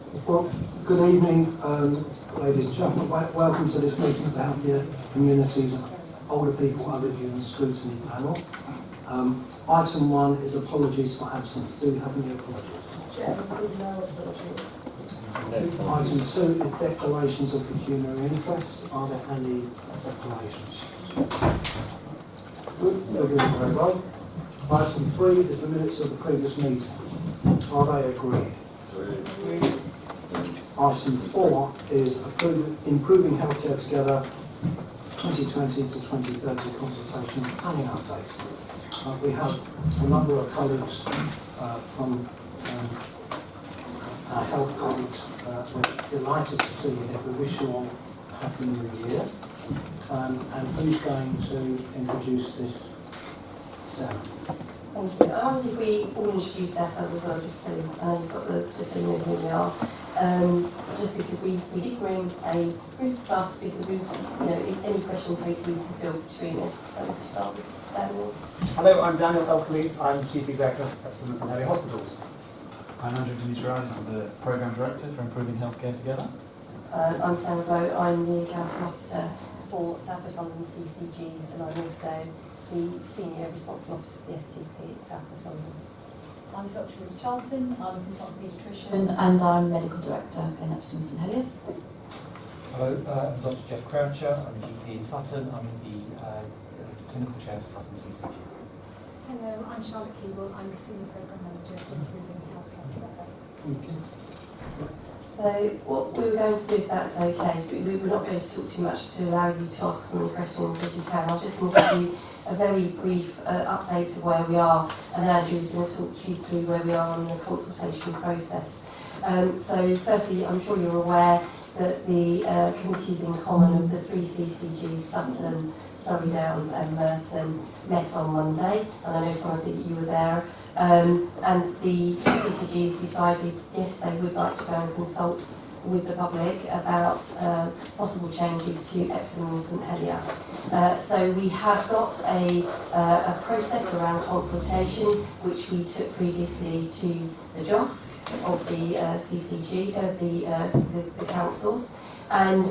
Well, good evening, ladies and gentlemen. Welcome to this meeting of the Healthier Communities Older People Overview and Scrutiny panel. Item 1 is apologies for absence. Do we have any apologies? Item 2 is declarations of pecuniary interest. Are there any declarations? Good, they're doing very well. Item 3 is the minutes of the previous meeting. Are they agreed? Item 4 is improving healthcare together 2020 to 2030 consultation planning update. We have a number of colleagues from our health colleagues. We're delighted to see you here. We wish you all a happy new year. And who's going to introduce this ceremony? Thank you. I wonder if we all introduced ourselves as well, just so you've got just so you know who we are. Just because we did bring a brief bus because we, any questions we can fill between us. So if we start with Daniel. Hello, I'm Daniel Elklees. I'm Chief Executive at Civic Hospitals. I'm Andrew Dimitriades. I'm the Programme Director for Improving Healthcare Together. I'm Sarah Bowe. I'm the Accounting Officer for South West London CCGs, and I'm also the Senior Responsible Officer for the STP at South West London. I'm Dr. Ruth Charlton. I'm a consultant paediatrician and I'm Medical Director in Epsom St Helier. Hello, I'm Dr. Jeff Croucher. I'm a GP in Sutton. I'm the Clinical Chair for Sutton CCG. Hello, I'm Charlotte Keeble. I'm the Senior Programme Manager for Improving Healthcare Together. Okay. So what we were going to do, if that's okay, is we're not going to talk too much to allow you to ask as many questions as you can. I'm just going to give you a very brief update of where we are, and then Andrew's going to talk you through where we are on the consultation process. So firstly, I'm sure you're aware that the committees in common of the 3 CCGs, Sutton, Surrey Downs and Merton, met on Monday, and I know some of you were there. And the CCGs decided, yes, they would like to go and consult with the public about possible changes to Epsom and St Helier. So we have got a process around consultation, which we took previously to the JOSC of the CCG, of the councils, and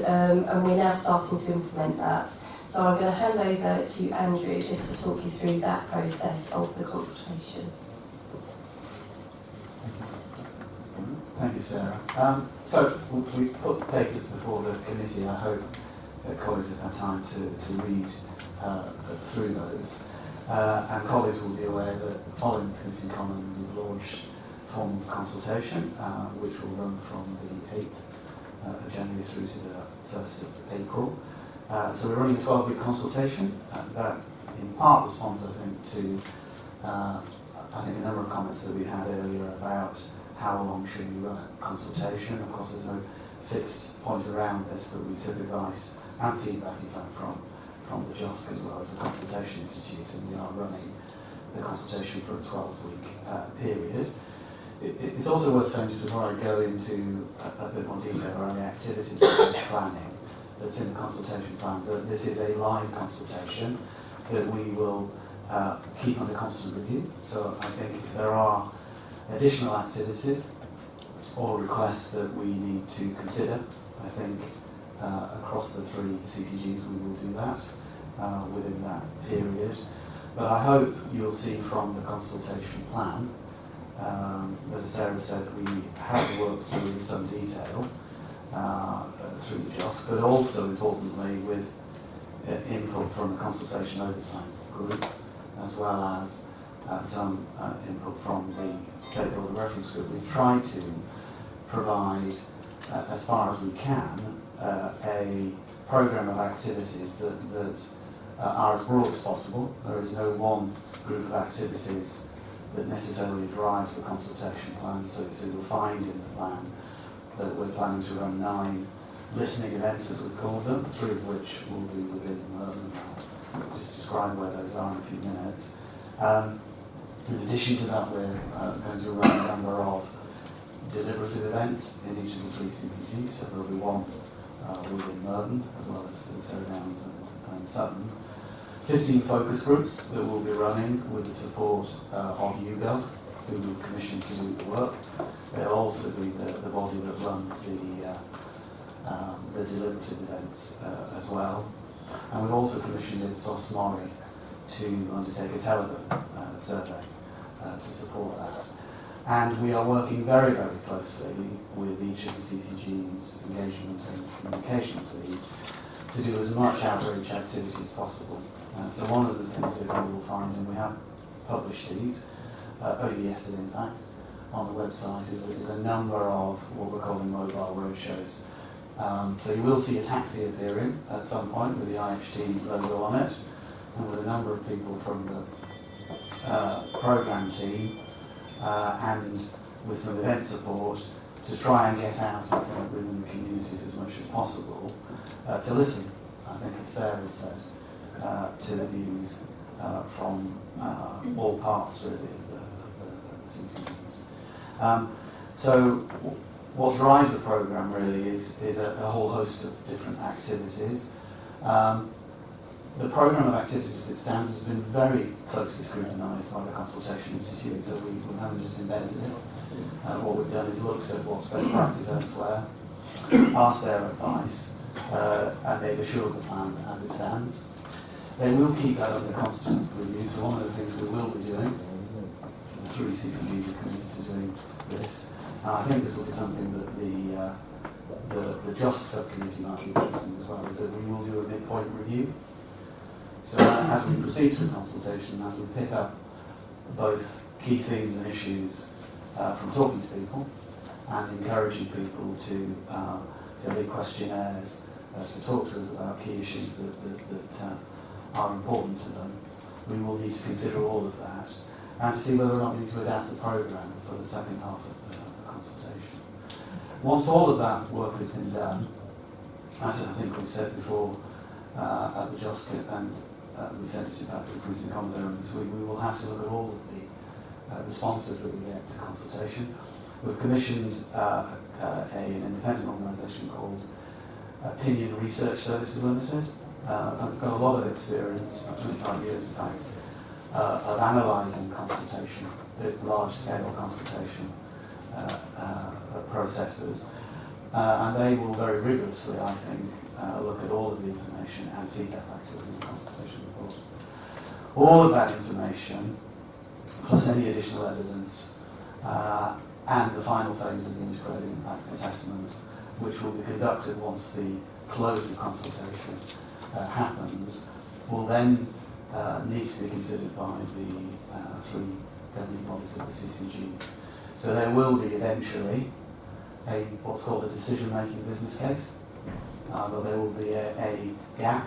we're now starting to implement that. So I'm going to hand over to Andrew just to talk you through that process of the consultation. Thank you, Sarah. So we put papers before the committee. I hope that colleagues have had time to read through those. And colleagues will be aware that following the committee in common, we've launched formal consultation, which will run from the 8th of January through to the 1st of April. So we're running a 12-week consultation. That in part responds, I think, to a number of comments that we had earlier about how long should we run a consultation. Of course, there's no fixed point around this, but we took advice and feedback, in fact, from the JOSC as well as the Consultation Institute, and we are running the consultation for a 12-week period. It's also worth saying, just before I go into a bit more detail around the activities that we're planning that's in the consultation plan, that this is a live consultation that we will keep under constant review. So I think if there are additional activities or requests that we need to consider, I think across the 3 CCGs we will do that within that period. But I hope you'll see from the consultation plan that, as Sarah said, we have worked through in some detail through the JOSC, but also importantly with input from the consultation oversight group, as well as some input from the stakeholder reference group. We've tried to provide, as far as we can, a programme of activities that are as broad as possible. There is no one group of activities that necessarily drives the consultation plan, so you'll find in the plan that we're planning to run 9 listening events, as we call them, 3 of which will be within Morden. I'll just describe where those are in a few minutes. In addition to that, we're going to run a number of deliberative events in each of the 3 CCGs, so there'll be 1 within Morden, as well as Surrey Downs and Sutton. 15 focus groups that we'll be running with the support of YouGov, who we commissioned to do the work. They'll also be the body that runs the deliberative events as well. And we've also commissioned Ipsos Mori to undertake a telephone survey to support that. And we are working very, very closely with each of the CCG's engagement and communications lead to do as much outreach activity as possible. So one of the things that you will find, and we have published these, only yesterday in fact, on the website, is a number of what we're calling mobile roadshows. So you will see a taxi appearing at some point with the IHT logo on it, and with a number of people from the programme team, and with some event support to try and get out, I think, within the communities as much as possible, to listen, I think as Sarah said, to the views from all parts really of the CCGs. So what drives the programme really is a whole host of different activities. The programme of activities as it stands has been very closely scrutinised by the Consultation Institute, so we haven't just invented it. What we've done is looked at what's best practice elsewhere, asked their advice, and they've assured the plan as it stands. They will keep that under constant review, so one of the things we will be doing, the 3 CCGs are committed to doing this, and I think this will be something that the JOSC subcommittee might be interested in as well, is that we will do a midpoint review. So as we proceed through consultation, as we pick up both key themes and issues from talking to people and encouraging people to fill in questionnaires to talk to us about key issues that are important to them, we will need to consider all of that and to see whether or not we need to adapt the programme for the second half of the consultation. Once all of that work has been done, as I think we've said before at the JOSC, and we said it about the Princeton Common this week, we will have to look at all of the responses that we get to consultation. We've commissioned an independent organisation called Opinion Research Services Limited. I've got a lot of experience, 25 years in fact, of analysing consultation, large-scale consultation processes, and they will very rigorously, I think, look at all of the information and feed that back to us in the consultation report. All of that information, plus any additional evidence, and the final phase of the integrated impact assessment, which will be conducted once the close of consultation happens, will then need to be considered by the 3 governing bodies of the CCGs. So there will be eventually what's called a decision-making business case, but there will be a gap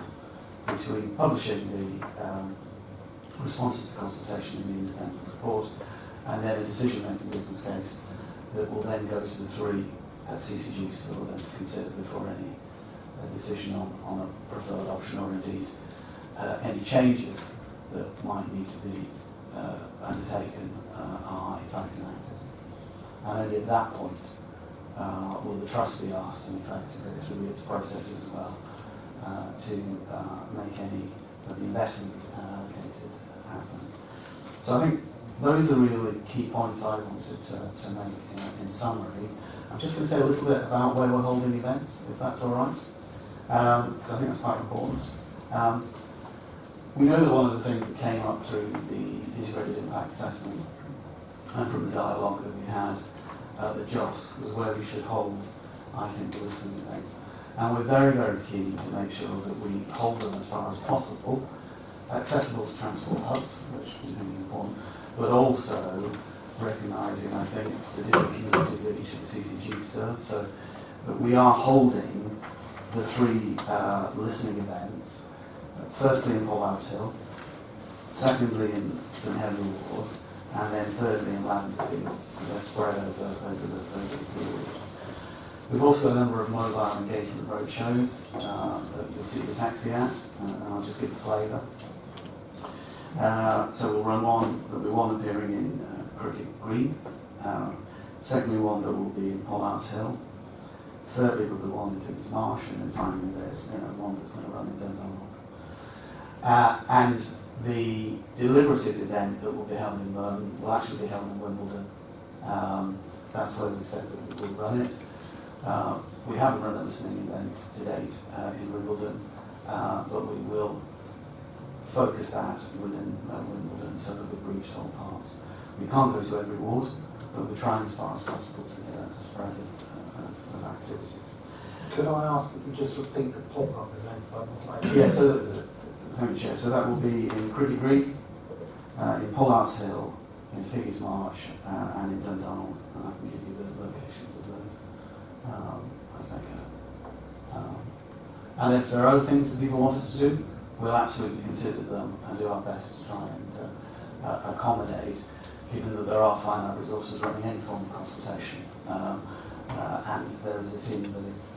between publishing the responses to consultation in the independent report and then a decision-making business case that will then go to the 3 CCGs for them to consider before any decision on a preferred option, or indeed any changes that might need to be undertaken are in fact enacted. And only at that point will the trust be asked, in fact, to go through its process as well to make any of the investment allocated happen. So I think those are really key points I wanted to make in summary. I'm just going to say a little bit about where we're holding events, if that's all right, because I think that's quite important. We know that one of the things that came up through the integrated impact assessment and from the dialogue that we had at the JOSC was where we should hold, I think, the listening events. And we're very, very keen to make sure that we hold them as far as possible, accessible to transport hubs, which we think is important, but also recognising, I think, the different communities that each of the CCGs serve. So that we are holding the 3 listening events, firstly in Pollard's Hill, secondly in St Henry Ward, and then thirdly in Lavender Fields. They're spread over the period. We've also got a number of mobile engagement roadshows that you'll see the taxi at, and I'll just give a flavour. So we'll run one, there'll be one appearing in Cricket Green, secondly one that will be in Pollard's Hill, thirdly there'll be one in Figs Marsh, and then finally there's one that's going to run in Dundalk. And The deliberative event that will be held in Morden will actually be held in Wimbledon. That's where we said that we will run it. We haven't run a listening event to date in Wimbledon, but we will focus that within Wimbledon so that we reach all parts. We can't go to every ward, but we're trying as far as possible to get a spread of activities. Could I ask that you just repeat the pop-up events? Yeah, so thank you, Chair. So that will be in Cricket Green, in Pollard's Hill, in Figures Marsh, and in Dundonald. And I can give you the locations of those as they go. And if there are other things that people want us to do, we'll absolutely consider them and do our best to try and accommodate, given that there are finite resources running any form of consultation. And there is a team that is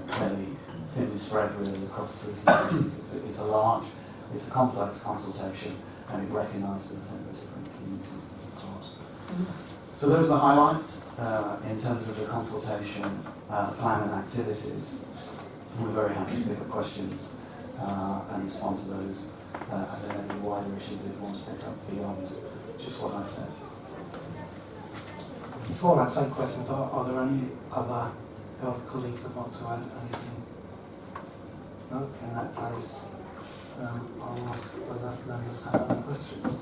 fairly thinly spread really across 3 CCGs. It's a large, it's a complex consultation, and it recognises the different communities that are part. So those are the highlights in terms of the consultation plan and activities. We're very happy to pick up questions and respond to those as there may be wider issues that you want to pick up beyond just what I said. Before I take questions, are there any other health colleagues that want to add anything? No? In that case, I'll ask whether members have any questions.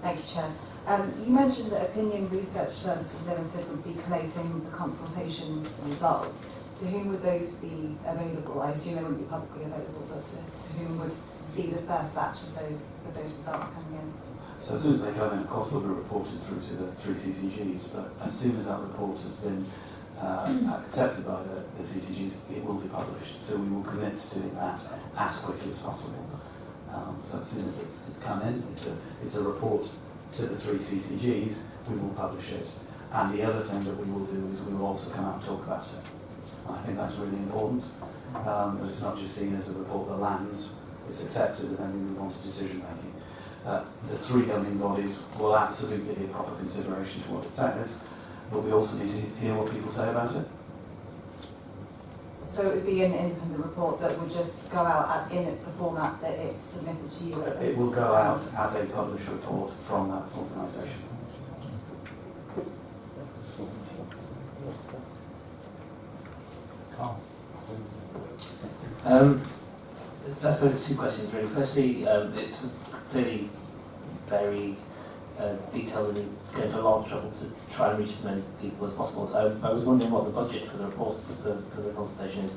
Thank you, Chair. You mentioned that Opinion Research Services Limited would be collating the consultation results. To whom would those be available? I assume they wouldn't be publicly available, but to whom would see the first batch of those results coming in? So as soon as they come in, of course they'll be reported through to the 3 CCGs, but as soon as that report has been accepted by the CCGs, it will be published. So we will commit to doing that as quickly as possible. So as soon as it's come in, it's a report to the 3 CCGs, we will publish it. And the other thing that we will do is we will also come out and talk about it. And I think that's really important, that it's not just seen as a report that lands, it's accepted, and then we move on to decision making. The 3 governing bodies will absolutely give proper consideration to what it says, but we also need to hear what people say about it. So it would be an independent report that would just go out in the format that it's submitted to you? It will go out as a published report from that organisation. I suppose there's 2 questions really. Firstly, it's clearly very detailed and you go to a lot of trouble to try and reach as many people as possible. So I was wondering what the budget for the report for the consultation is,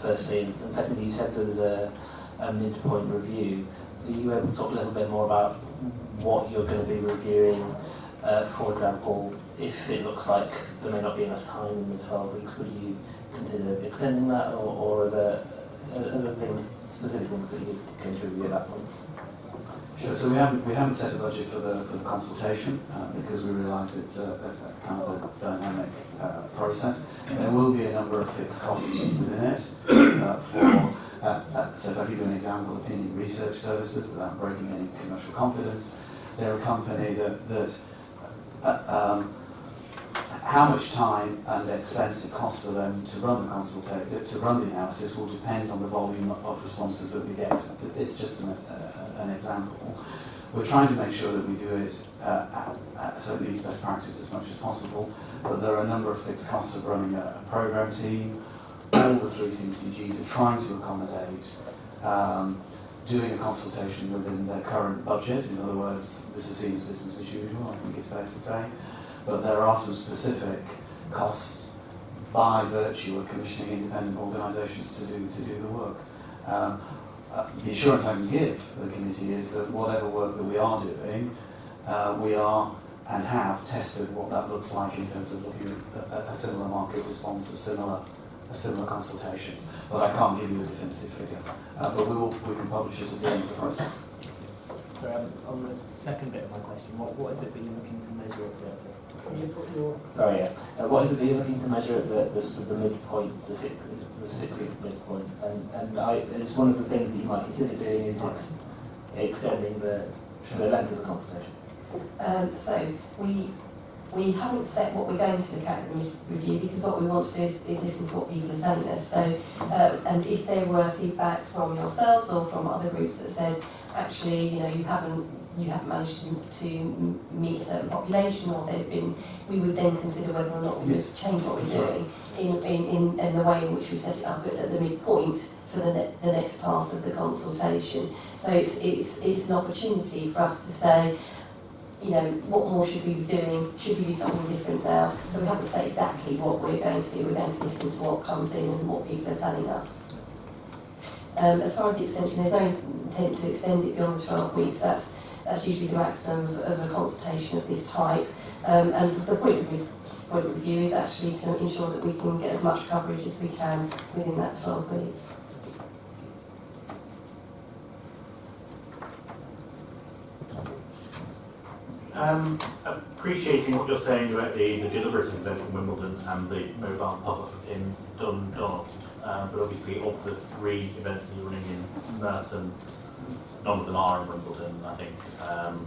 firstly. And secondly, you said there's a midpoint review. Are you able to talk a little bit more about what you're going to be reviewing? For example, if it looks like there may not be enough time in the 12 weeks, would you consider extending that, or are there other things, specific things that you're going to review at that point? Sure. So we haven't set a budget for the consultation because we realise it's a kind of a dynamic process. There will be a number of fixed costs within it. So if I give you an example, Opinion Research Services, without breaking any commercial confidence, they're a company that how much time and expense it costs for them to run the analysis will depend on the volume of responses that we get. It's just an example. We're trying to make sure that we do it so it meets best practice as much as possible, but there are a number of fixed costs of running a program team. All the 3 CCGs are trying to accommodate doing a consultation within their current budget. In other words, this is seen as business as usual, I think it's fair to say. But there are some specific costs by virtue of commissioning independent organisations to do the work. The assurance I can give the committee is that whatever work that we are doing, we are and have tested what that looks like in terms of looking at a similar market response of similar consultations. But I can't give you a definitive figure. But we can publish it at the end of the process. So on the second bit of my question, what is it that you're looking to measure at the... What is it that you're looking to measure at the midpoint, the 6th midpoint? And it's one of the things that you might consider doing is extending the length of the consultation. So we we haven't set what we're going to look at in the review, because what we want to do is listen to what people are telling us. So, and if there were feedback from yourselves or from other groups that says, actually, you know, you haven't managed to meet a certain population, or there's been, we would then consider whether or not we would change what we're doing in the way in which we set it up at the midpoint for the next part of the consultation. So it's an opportunity for us to say, you know, what more should we be doing? Should we do something different now? So we haven't said exactly what we're going to do. We're going to listen to what comes in and what people are telling us. As far as the extension, there's no intent to extend it beyond the 12 weeks. That's usually the maximum of a consultation of this type. And the point of review is actually to ensure that we can get as much coverage as we can within that 12 weeks. Appreciating what you're saying about the deliberative event in Wimbledon and the mobile pop-up in Dundalk, but obviously of the 3 events that you're running in Merton, none of them are in Wimbledon. I think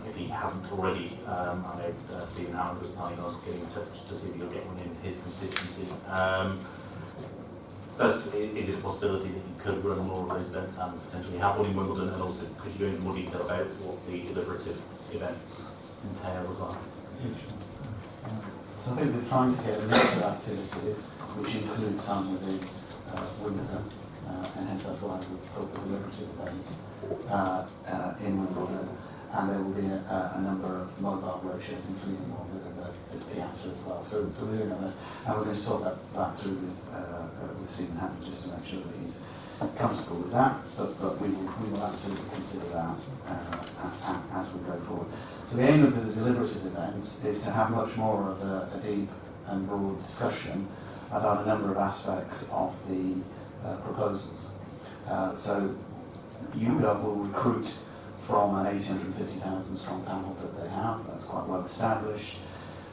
if he hasn't already, I know Stephen Howard was planning on getting in touch to see if he'll get one in his constituency. First, is it a possibility that you could run more of those events and potentially have one in Wimbledon, and also could you go into more detail about what the deliberative events entail as well? So I think we're trying to get a mix of activities, which includes some within Wimbledon, and hence that's why we put the deliberative event in Wimbledon, and there will be a number of mobile roadshows, including one within the piazza as well. So we're doing this, and we're going to talk that through with Stephen Hammond just to make sure that he's comfortable with that, but we will absolutely consider that as we go forward. So the aim of the deliberative events is to have much more of a deep and broad discussion about a number of aspects of the proposals. So UGov will recruit from an 850,000 strong panel that they have. That's quite well established.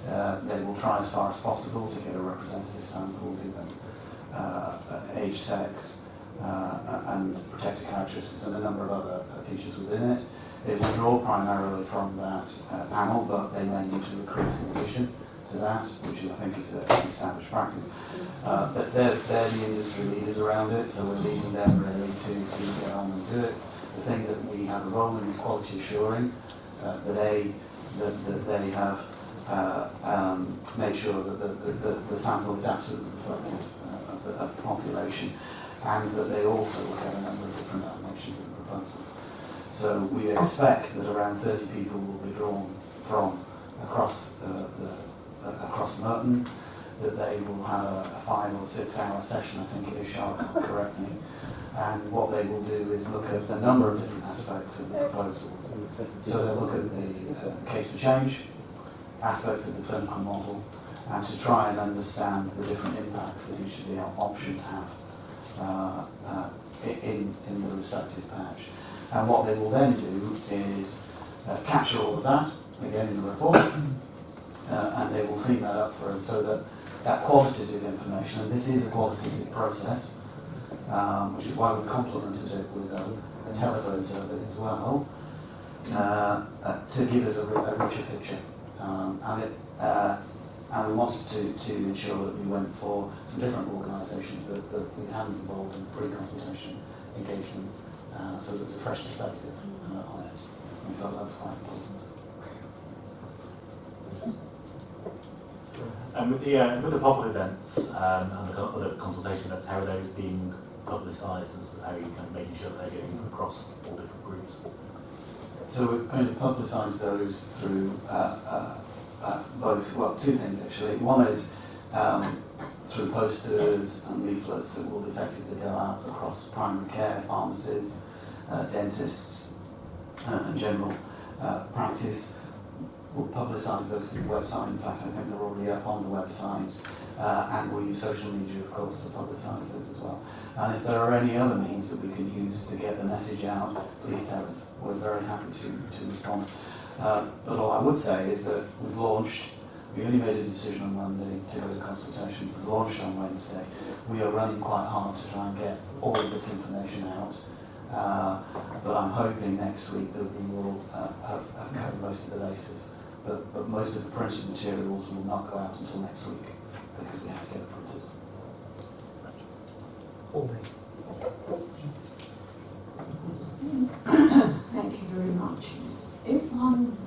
They will try as far as possible to get a representative sample given age, sex, and protected characteristics and a number of other features within it. It will draw primarily from that panel, but they may need to recruit in addition to that, which I think is an established practice. But they're the industry leaders around it, so we're leaving them really to get on and do it. The thing that we have a role in is quality assuring, that they have made sure that the sample is absolutely reflective of the population, and that they also look at a number of different dimensions of the proposals. So we expect that around 30 people will be drawn from across Merton, that they will have a 5 or 6 hour session, I think it is, Charlotte, correct me. And what they will do is look at a number of different aspects of the proposals. So they'll look at the case for change, aspects of the clinical model, and to try and understand the different impacts that each of the options have in the respective patch. And what they will then do is capture all of that, again in the report, and they will clean that up for us so that that qualitative information, and this is a qualitative process, which is why we've complemented it with a telephone survey as well, to give us a richer picture. And we wanted to ensure that we went for some different organisations that we hadn't involved in pre-consultation engagement, so there's a fresh perspective on it. We felt that was quite important. And with the pop-up events and the other consultation events, how are those being publicised, and how are you kind of making sure that they're getting across all different groups? So we're going to publicise those through both, well, 2 things actually. One is through posters and leaflets that will effectively go out across primary care, pharmacies, dentists, and general practice. We'll publicise those through the website. In fact, I think they're already up on the website. And we'll use social media, of course, to publicise those as well. And if there are any other means that we can use to get the message out, please tell us. We're very happy to respond. But all I would say is that we only made a decision on Monday to go to consultation. We launched on Wednesday. We are running quite hard to try and get all of this information out. But I'm hoping next week that we will have covered most of the bases. but most of the printed materials will not go out until next week because we have to get it printed. All me. Thank you very much. If I'm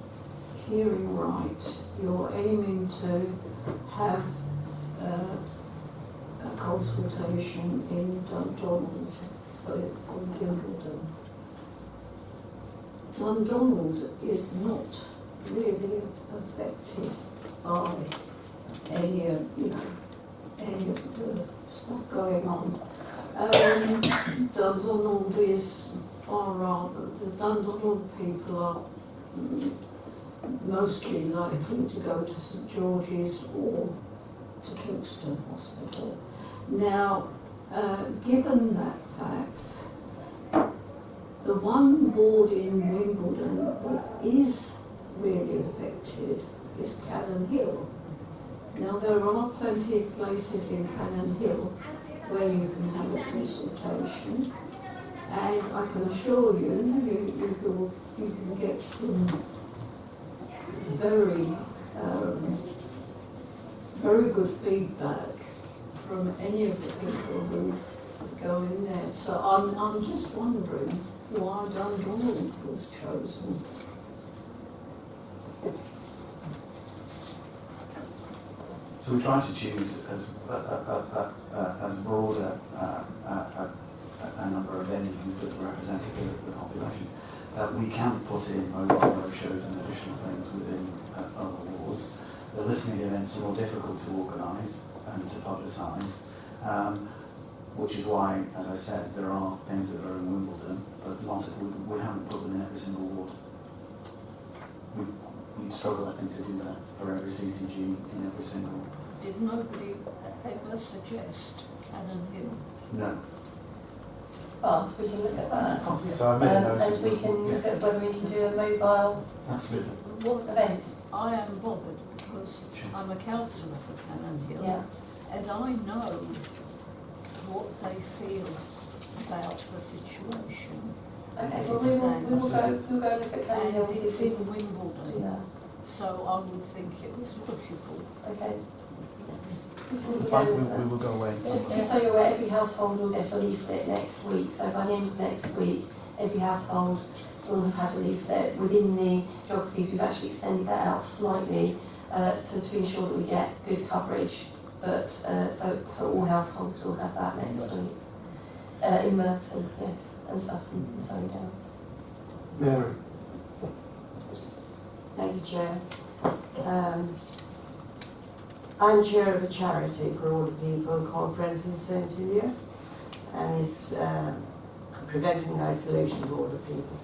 hearing right, you're aiming to have a consultation in Dundonald for Wimbledon. Dundonald is not really affected by any of the stuff going on. Dundonald is far rather, the Dundonald people are mostly likely to go to St George's or to Kingston Hospital. Now, given that fact, the one ward in Wimbledon that is really affected is Cannon Hill. Now, there are plenty of places in Cannon Hill where you can have a consultation, and I can assure you, you can get some very good feedback from any of the people who go in there. So I'm just wondering why Dundonald was chosen. So we try to choose as broader a number of venues that are representative of the population. We can put in mobile roadshows and additional things within other wards. The listening events are more difficult to organise and to publicise, which is why, as I said, there are things that are in Wimbledon, but we haven't put them in every single ward. We'd struggle, I think, to do that for every CCG in every single. Did nobody ever suggest Cannon Hill? No. But we can look at that. So I made a note and we can look at whether we can do a mobile Absolutely. event. I am bothered because I'm a councillor for Cannon Hill, Yeah. and I know what they feel about the situation. Okay, As well it we'll stands. go look at Cannon Hill. And it's in Wimbledon, Yeah. so I would think it was logical. Okay. It's fine, we will go away. Just so you're aware, every household will get a leaflet next week. So by the end of next week, every household will have had a leaflet. Within the geographies, we've actually extended that out slightly to ensure that we get good coverage. But so all households will have that next week. In Merton, yes, and Sutton, and Surrey Downs. Mary. Thank you, Chair. I'm chair of a charity for older people called Friends in St Helier, and it's preventing isolation of older people.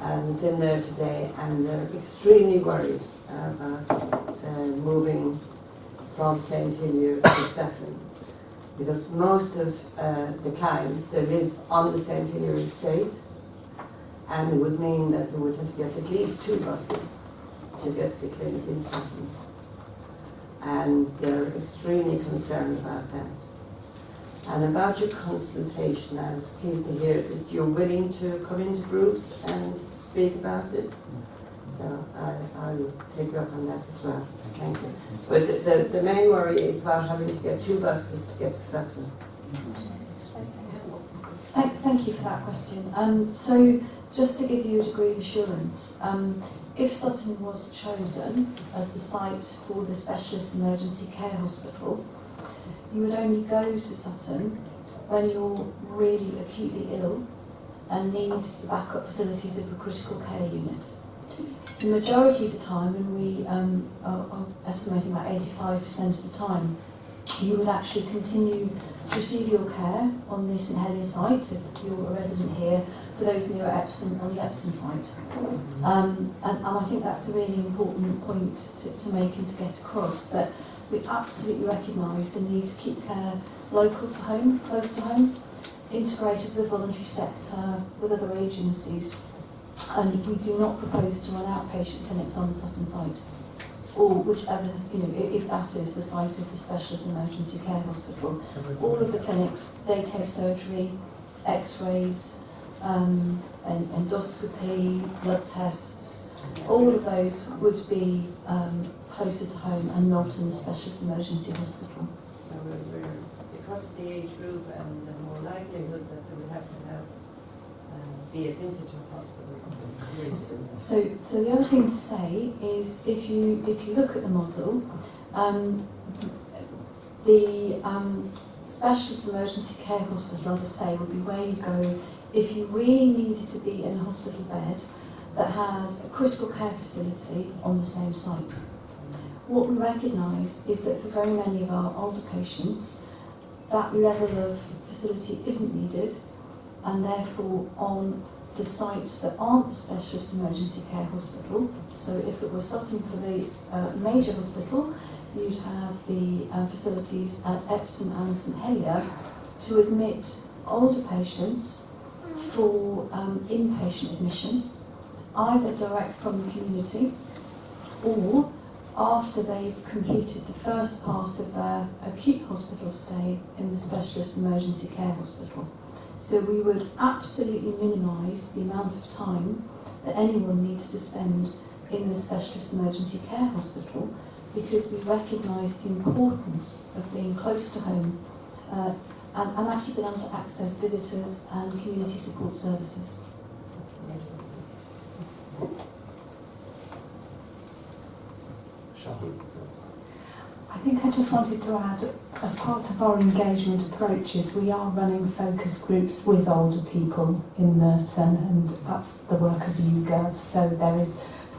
And it's in there today, and they're extremely worried about moving from St Helier to Sutton, because most of the clients, they live on the St Helier estate, and it would mean that we would have to get at least 2 buses to get to the clinic in Sutton. And they're extremely concerned about that. And about your consultation, I was pleased to hear that you're willing to come into groups and speak about it. So I'll take you up on that as well. Thank you. But the main worry is about having to get 2 buses to get to Sutton. Thank you for that question. So just to give you a degree of assurance, if Sutton was chosen as the site for the specialist emergency care hospital, you would only go to Sutton when you're really acutely ill and need the backup facilities of a critical care unit. The majority of the time, and we are estimating about 85% of the time, you would actually continue to receive your care on the St Helier site if you're a resident here, for those near Epsom on the Epsom site. And I think that's a really important point to make and to get across, that we absolutely recognise the need to keep care local to home, close to home, integrated with the voluntary sector, with other agencies. And we do not propose to run outpatient clinics on the Sutton site, or whichever, if that is the site of the specialist emergency care hospital. All of the clinics, daycare surgery, x-rays, endoscopy, blood tests, all of those would be closer to home and not in a specialist emergency hospital. Because of the age group and the more likelihood that they will have to have be a visitor hospital. So the other thing to say is if you look at the model, the specialist emergency care hospital, as I say, would be where you go if you really needed to be in a hospital bed that has a critical care facility on the same site. What we recognise is that for very many of our older patients, that level of facility isn't needed, and therefore on the sites that aren't the specialist emergency care hospital, so if it was Sutton for the major hospital, you'd have the facilities at Epsom and St Helier to admit older patients for inpatient admission, either direct from the community or after they've completed the first part of their acute hospital stay in the specialist emergency care hospital. So we would absolutely minimise the amount of time that anyone needs to spend in the specialist emergency care hospital, because we recognise the importance of being close to home and actually being able to access visitors and community support services. I think I just wanted to add, as part of our engagement approaches, we are running focus groups with older people in Merton, and that's the work of YouGov, so there is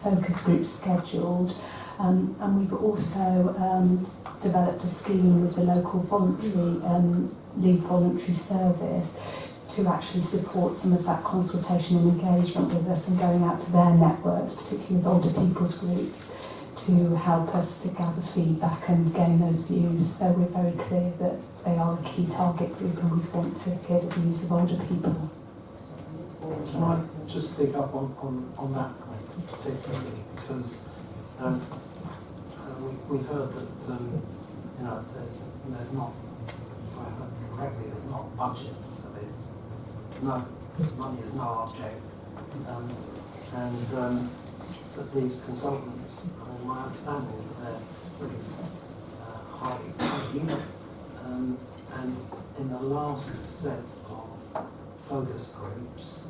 focus groups scheduled. And we've also developed a scheme with the local voluntary lead voluntary service to actually support some of that consultation and engagement with us, and going out to their networks, particularly with older people's groups, to help us to gather feedback and gain those views. So we're very clear that they are a key target group, and we want to hear the views of older people. Can I just pick up on that point particularly, because we've heard that there's not, if I heard correctly, there's not budget for this. No, money is no object, and that these consultants, my understanding is that they're pretty highly paid, and in the last set of focus groups,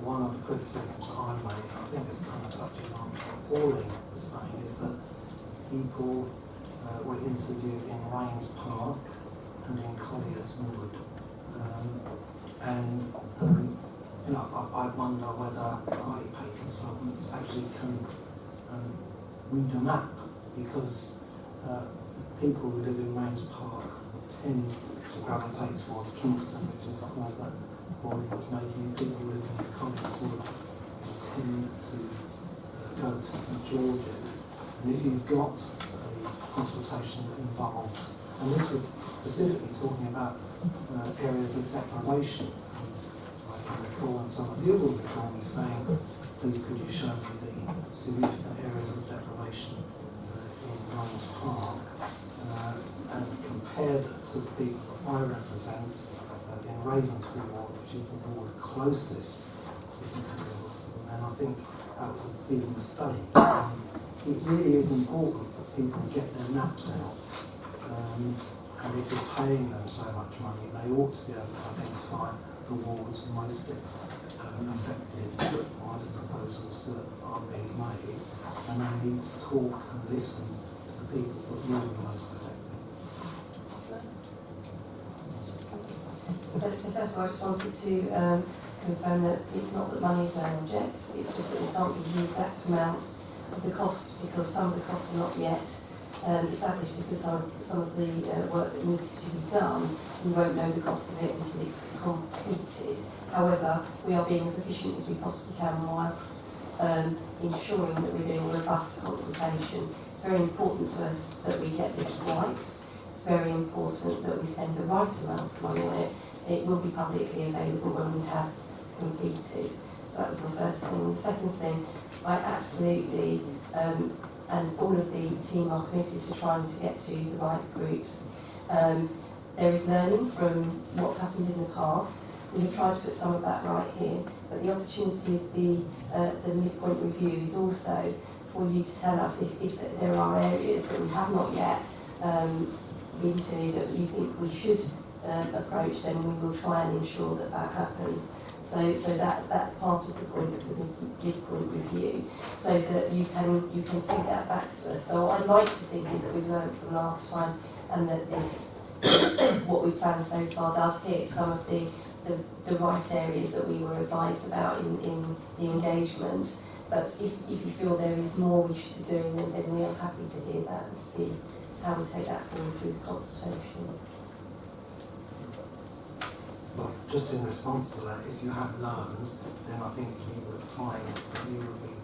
one of the criticisms I made, I think this kind of touches on what Pauline was saying, is that people were interviewed in Rains Park and in Collier's Wood, I wonder whether highly paid consultants actually can read a map, because people who live in Rains Park tend to gravitate towards Kingston, which is the point that Pauline was making. People who live in Collier's Wood tend to go to St George's. And if you've got a consultation that involves, and this was specifically talking about areas of deprivation, I can recall, and some of you will recall me saying, please could you show me the significant areas of deprivation in Rains Park, and compared to the people that I represent in Ravenswood ward, which is the ward closest to St Hills, and I think that was a big mistake. It really is important that people get their maps out, and if you're paying them so much money, they ought to be able to identify the wards most affected by the proposals that are being made, and they need to talk and listen to the people that will be most affected. So first of all, I just wanted to confirm that it's not that money is no object, it's just that we can't give the exact amounts of the costs, because some of the costs are not yet established, because some of the work that needs to be done, we won't know the cost of it until it's completed. However, we are being as efficient as we possibly can whilst ensuring that we're doing a robust consultation. It's very important to us that we get this right. It's very important that we spend the right amount of money on it. It will be publicly available when we have completed. So that was my first thing. The second thing, I absolutely, and all of the team are committed to trying to get to the right groups. There is learning from what's happened in the past, We have tried to put some of that right here, but the opportunity of the midpoint review is also for you to tell us if there are areas that we have not yet been to that you think we should approach, then we will try and ensure that that happens. So that's part of the point of the midpoint review, so that you can feed that back to us. So what I'd like to think is that we've learned from last time, and that this what we've planned so far does hit some of the right areas that we were advised about in the engagement. But if you feel there is more we should be doing, then we are happy to hear that and see how we take that forward through the consultation. Well, just in response to that, if you have learned, then I think you would find that you would be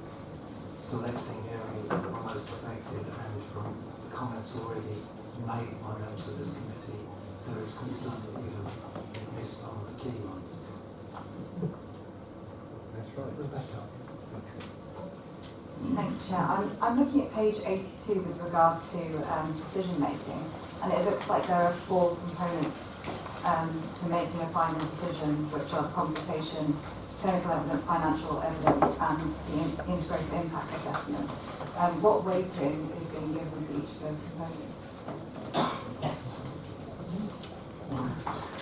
selecting areas that are most affected, and from the comments already made by members of this committee, there is concern that you have missed some of the key ones. That's right. Rebecca. Thank you, Chair. I'm looking at page 82 with regard to decision making, and it looks like there are 4 components to making a final decision, which are consultation, clinical evidence, financial evidence, and the integrated impact assessment. What weighting is being given to each of those components?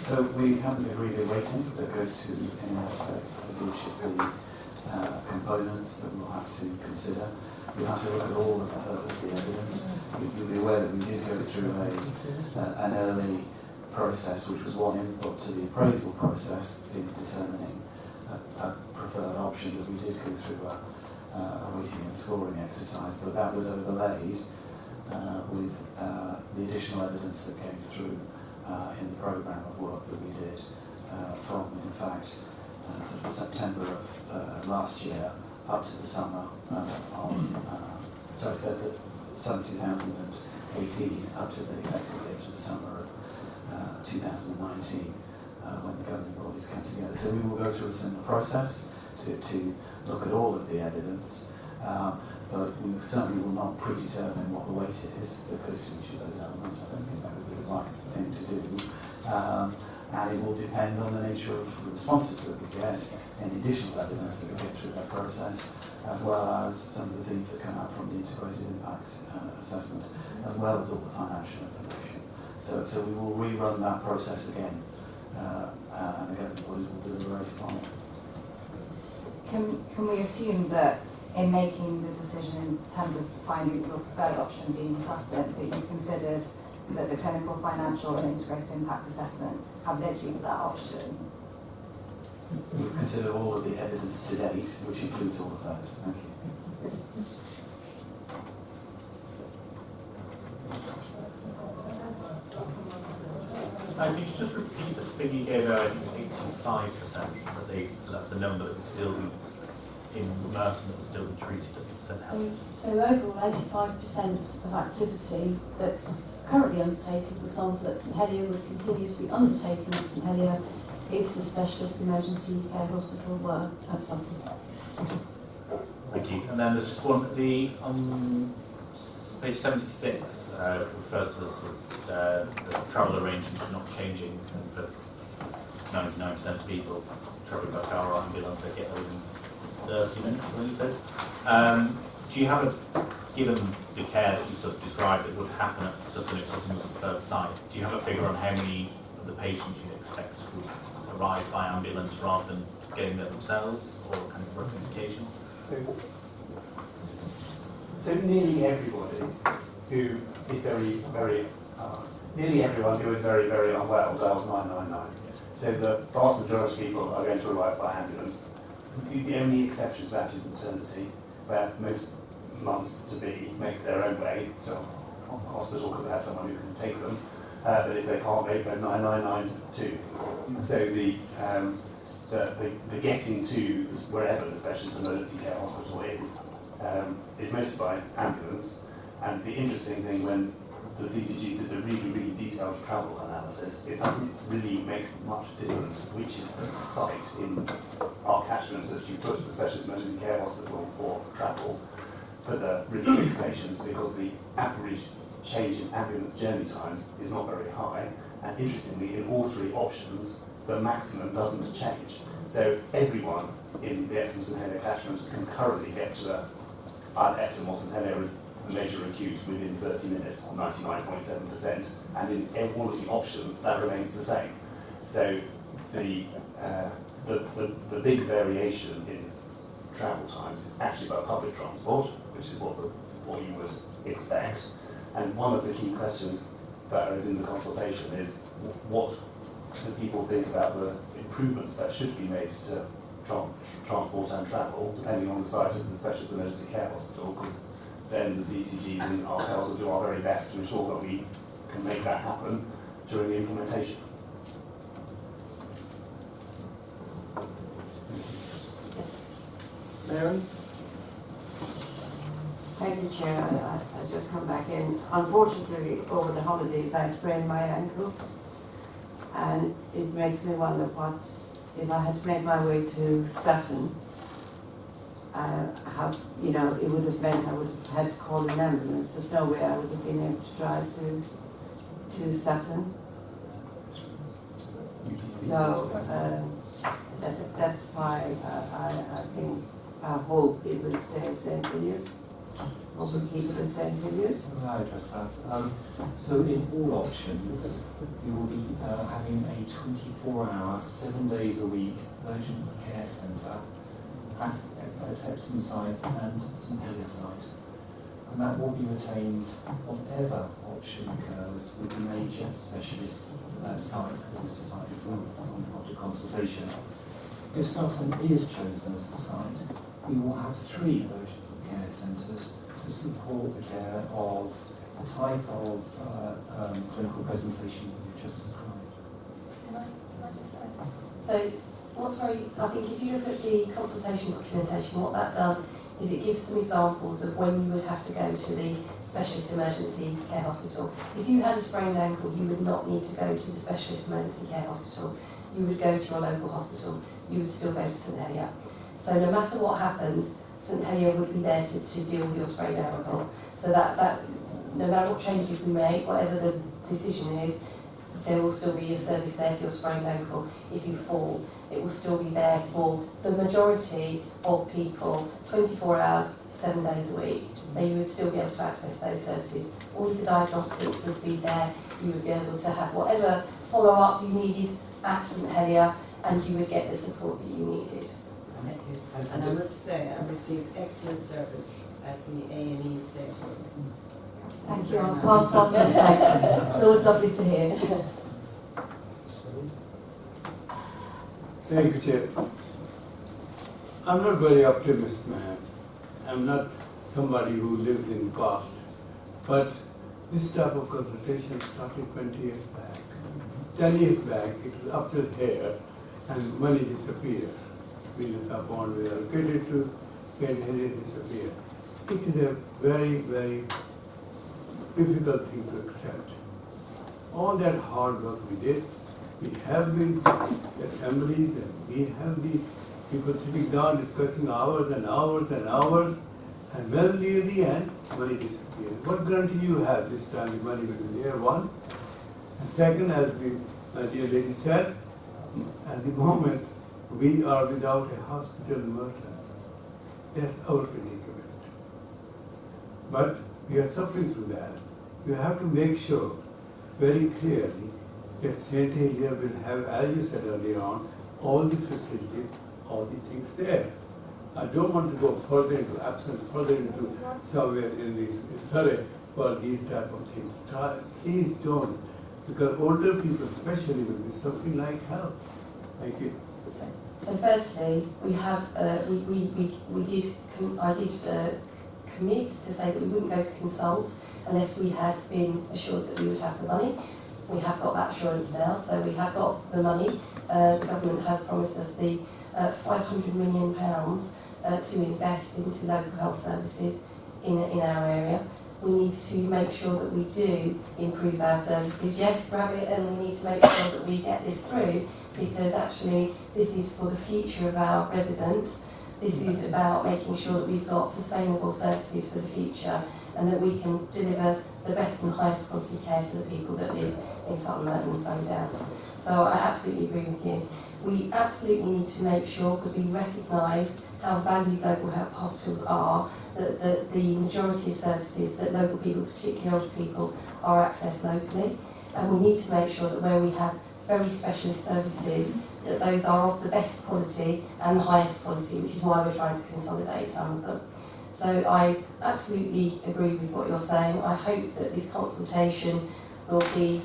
So we haven't agreed a weighting that goes to any aspect of each of the components that we'll have to consider. We'll have to look at all of the evidence. You'll be aware that we did go through an early process, which was one input to the appraisal process in determining a preferred option, that we did go through a weighting and scoring exercise, but that was overlaid with the additional evidence that came through in the programme of work that we did from, in fact, sort of September of last year up to the summer summer 2018 up to the summer of 2019 when the governing bodies came together. So we will go through a similar process to look at all of the evidence, but we certainly will not predetermine what the weight is that goes to each of those elements. I don't think that would be the right thing to do. And it will depend on the nature of the responses that we get, any additional evidence that we get through that process, as well as some of the things that come out from the integrated impact assessment, as well as all the financial information. So we will rerun that process again, and the governing bodies will deliberate upon it. Can we assume that in making the decision in terms of finding your third option being supplement, that you considered that the clinical, financial and integrated impact assessment have led you to that option? We've considered all of the evidence to date, which includes all of that. Thank you. Could you just repeat the figure you gave out? I think 85%, so that's the number that would still be in Merton that would still be treated as health. So overall, 85% of activity that's currently undertaken, for example, at St Helier, would continue to be undertaken at St Helier if the specialist emergency care hospital were at Sutton. Thank you. And then there's just one, page 76 refers to the travel arrangements not changing, and for 99% of people travelling by car or ambulance, they get there in 30 minutes, as you said. Do you have given the care that you sort of described that would happen at Sutton if Sutton was a preferred site, do you have a figure on how many of the patients you'd expect would arrive by ambulance rather than getting there themselves, or kind of rough indication? So nearly everybody who is nearly everyone who is very, very unwell dials 999. So the vast majority of people are going to arrive by ambulance. The only exception to that is maternity, where most mums-to-be make their own way to hospital because they have someone who can take them. But if they can't, they go 999 too. So the getting to wherever the specialist emergency care hospital is mostly by ambulance. And the interesting thing, when the CCG did the really, really detailed travel analysis, it doesn't really make much difference which is the site in our catchment that you put the specialist emergency care hospital for travel for the really sick patients, because the average change in ambulance journey times is not very high. And interestingly, in all 3 options, the maximum doesn't change. So everyone in the Epsom St Helier catchment can currently get to either Epsom or St Helier as the major acute within 30 minutes, or 99.7%, and in all of the options that remains the same. So the big variation in travel times is actually by public transport, which is what you would expect. And one of the key questions that is in the consultation is what do people think about the improvements that should be made to transport and travel, depending on the site of the specialist emergency care hospital, because then the CCGs and ourselves will do our very best to ensure that we can make that happen during the implementation. Mary? Thank you, Chair. I just come back in. Unfortunately, over the holidays, I sprained my ankle, and it makes me wonder what if I had to make my way to Sutton. How, you know, it would have meant I would have had to call an ambulance. There's no way I would have been able to drive to Sutton. So that's why I think I hope it will stay at St Heliers. Or will keep it at St Heliers. May I address that? So in all options, you will be having a 24-hour, 7 days a week urgent care centre at Epsom site and St Helier site. And that will be retained whatever option occurs with the major specialist site that is decided from public consultation. If Sutton is chosen as the site, we will have 3 urgent care centres to support the care of the type of clinical presentation you just described. Can I just add? So, I think if you look at the consultation documentation, what that does is it gives some examples of when you would have to go to the specialist emergency care hospital. If you had a sprained ankle, you would not need to go to the specialist emergency care hospital. You would go to your local hospital. You would still go to St Helier. So no matter what happens, St Helier would be there to deal with your sprained ankle. So that no matter what changes we make, whatever the decision is, there will still be a service there for your sprained ankle. If you fall, it will still be there for the majority of people, 24 hours, 7 days a week. So you would still be able to access those services. All of the diagnostics would be there. You would be able to have whatever follow-up you needed at St Helier, and you would get the support that you needed. Thank you. And I must say, I received excellent service at the A&E St Helier. Thank you. I'll pass on the thanks. It's always lovely to hear. Thank you, Chair. I'm not very optimistic, man. I'm not somebody who lives in past. But this type of consultation started 20 years back. 10 years back, it was up till here, and money disappeared. Millions of bonds were allocated to St. Helier disappeared. It is a very, very difficult thing to accept. All that hard work we did, we have the assemblies and we have the people sitting down discussing hours and hours and hours, and when near the end, money disappears. What guarantee you have this time the money will be there? One. And second, as my dear lady said, at the moment we are without a hospital in Merton. That's our predicament. But we are suffering through that. We have to make sure very clearly that St. Helier will have, as you said earlier on, all the facilities, all the things there. I don't want to go further into absence, further into somewhere in this Surrey for these type of things. Please don't, because older people especially will be suffering like hell. Thank you. So firstly, we have I did commit to say that we wouldn't go to consult unless we had been assured that we would have the money. We have got that assurance now, so we have got the money. The government has promised us the £500 million to invest into local health services in our area. We need to make sure that we do improve our services. Yes, grab it, and we need to make sure that we get this through, because actually this is for the future of our residents. This is about making sure that we've got sustainable services for the future, and that we can deliver the best and highest quality care for the people that live in Sutton, Merton and Sundown. So I absolutely agree with you. We absolutely need to make sure, because we recognise how valued local health hospitals are, that the majority of services that local people, particularly older people, are accessed locally. And we need to make sure that where we have very specialist services, that those are of the best quality and the highest quality, which is why we're trying to consolidate some of them. So I absolutely agree with what you're saying. I hope that this consultation will be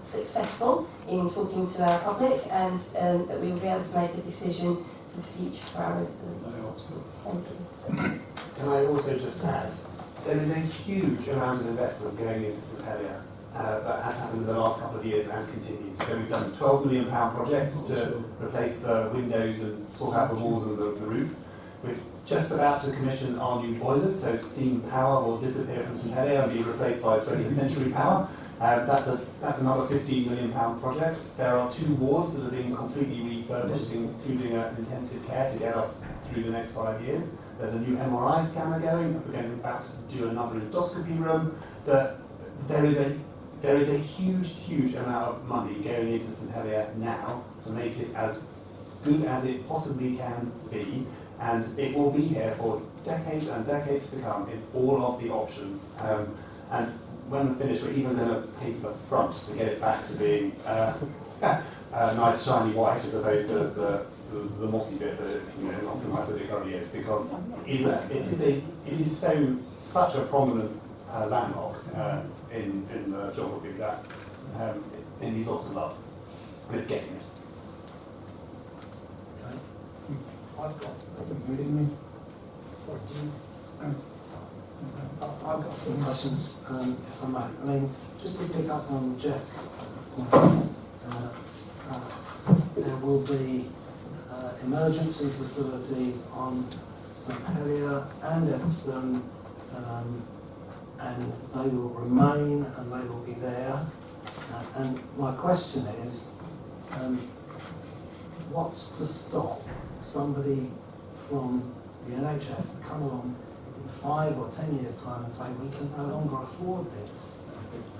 successful in talking to our public, and that we will be able to make a decision for the future for our residents. I hope so. Thank you. Can I also just add, there is a huge amount of investment going into St Helier that has happened in the last couple of years and continues. So we've done a £12 million project to replace the windows and sort out the walls and the roof. We're just about to commission our new boilers, so steam power will disappear from St Helier and be replaced by 20th century power. That's another £15 million project. There are 2 wards that are being completely refurbished, including intensive care to get us through the next 5 years. There's a new MRI scanner going. We're going to do another endoscopy room. There is a huge amount of money going into St Helier now to make it as good as it possibly can be, and it will be here for decades and decades to come in all of the options. And when we're finished, we're even going to paint the front to get it back to being nice shiny white as opposed to the mossy bit that not so nice that it currently is, because it is such a prominent landmark in the geography that it needs lots of love, and it's getting it. Okay. I've got some questions, if I may. I mean, just to pick up on Jeff's point, there will be emergency facilities on St Helier and Epsom, and they will remain and they will be there. And my question is, what's to stop somebody from the NHS to come along in 5 or 10 years' time and say, we can no longer afford this,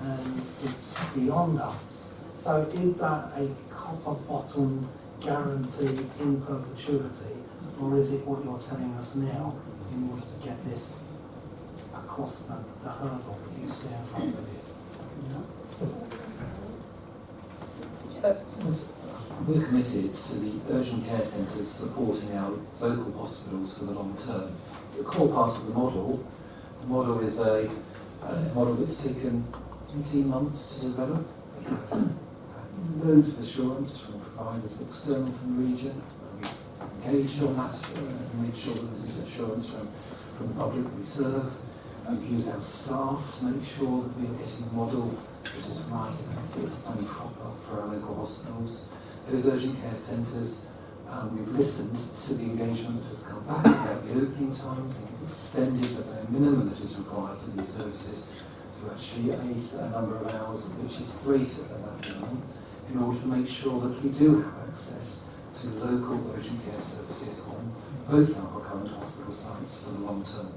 and it's beyond us? So is that a copper-bottom guarantee in perpetuity, or is it what you're telling us now in order to get this across the hurdle that you see in front of you? We're committed to the urgent care centres supporting our local hospitals for the long term. It's a core part of the model. The model is a model that's taken 18 months to develop. We have loads of assurance from providers external from the region. We engaged on that and made sure that there's assurance from the public we serve. We use our staff to make sure that we are getting a model that is right and proper for our local hospitals. Those urgent care centres, we've listened to the engagement that has come back about the opening times, and we've extended the bare minimum that is required for these services to actually a number of hours which is greater than that minimum, in order to make sure that we do have access to local urgent care services on both our current hospital sites for the long term.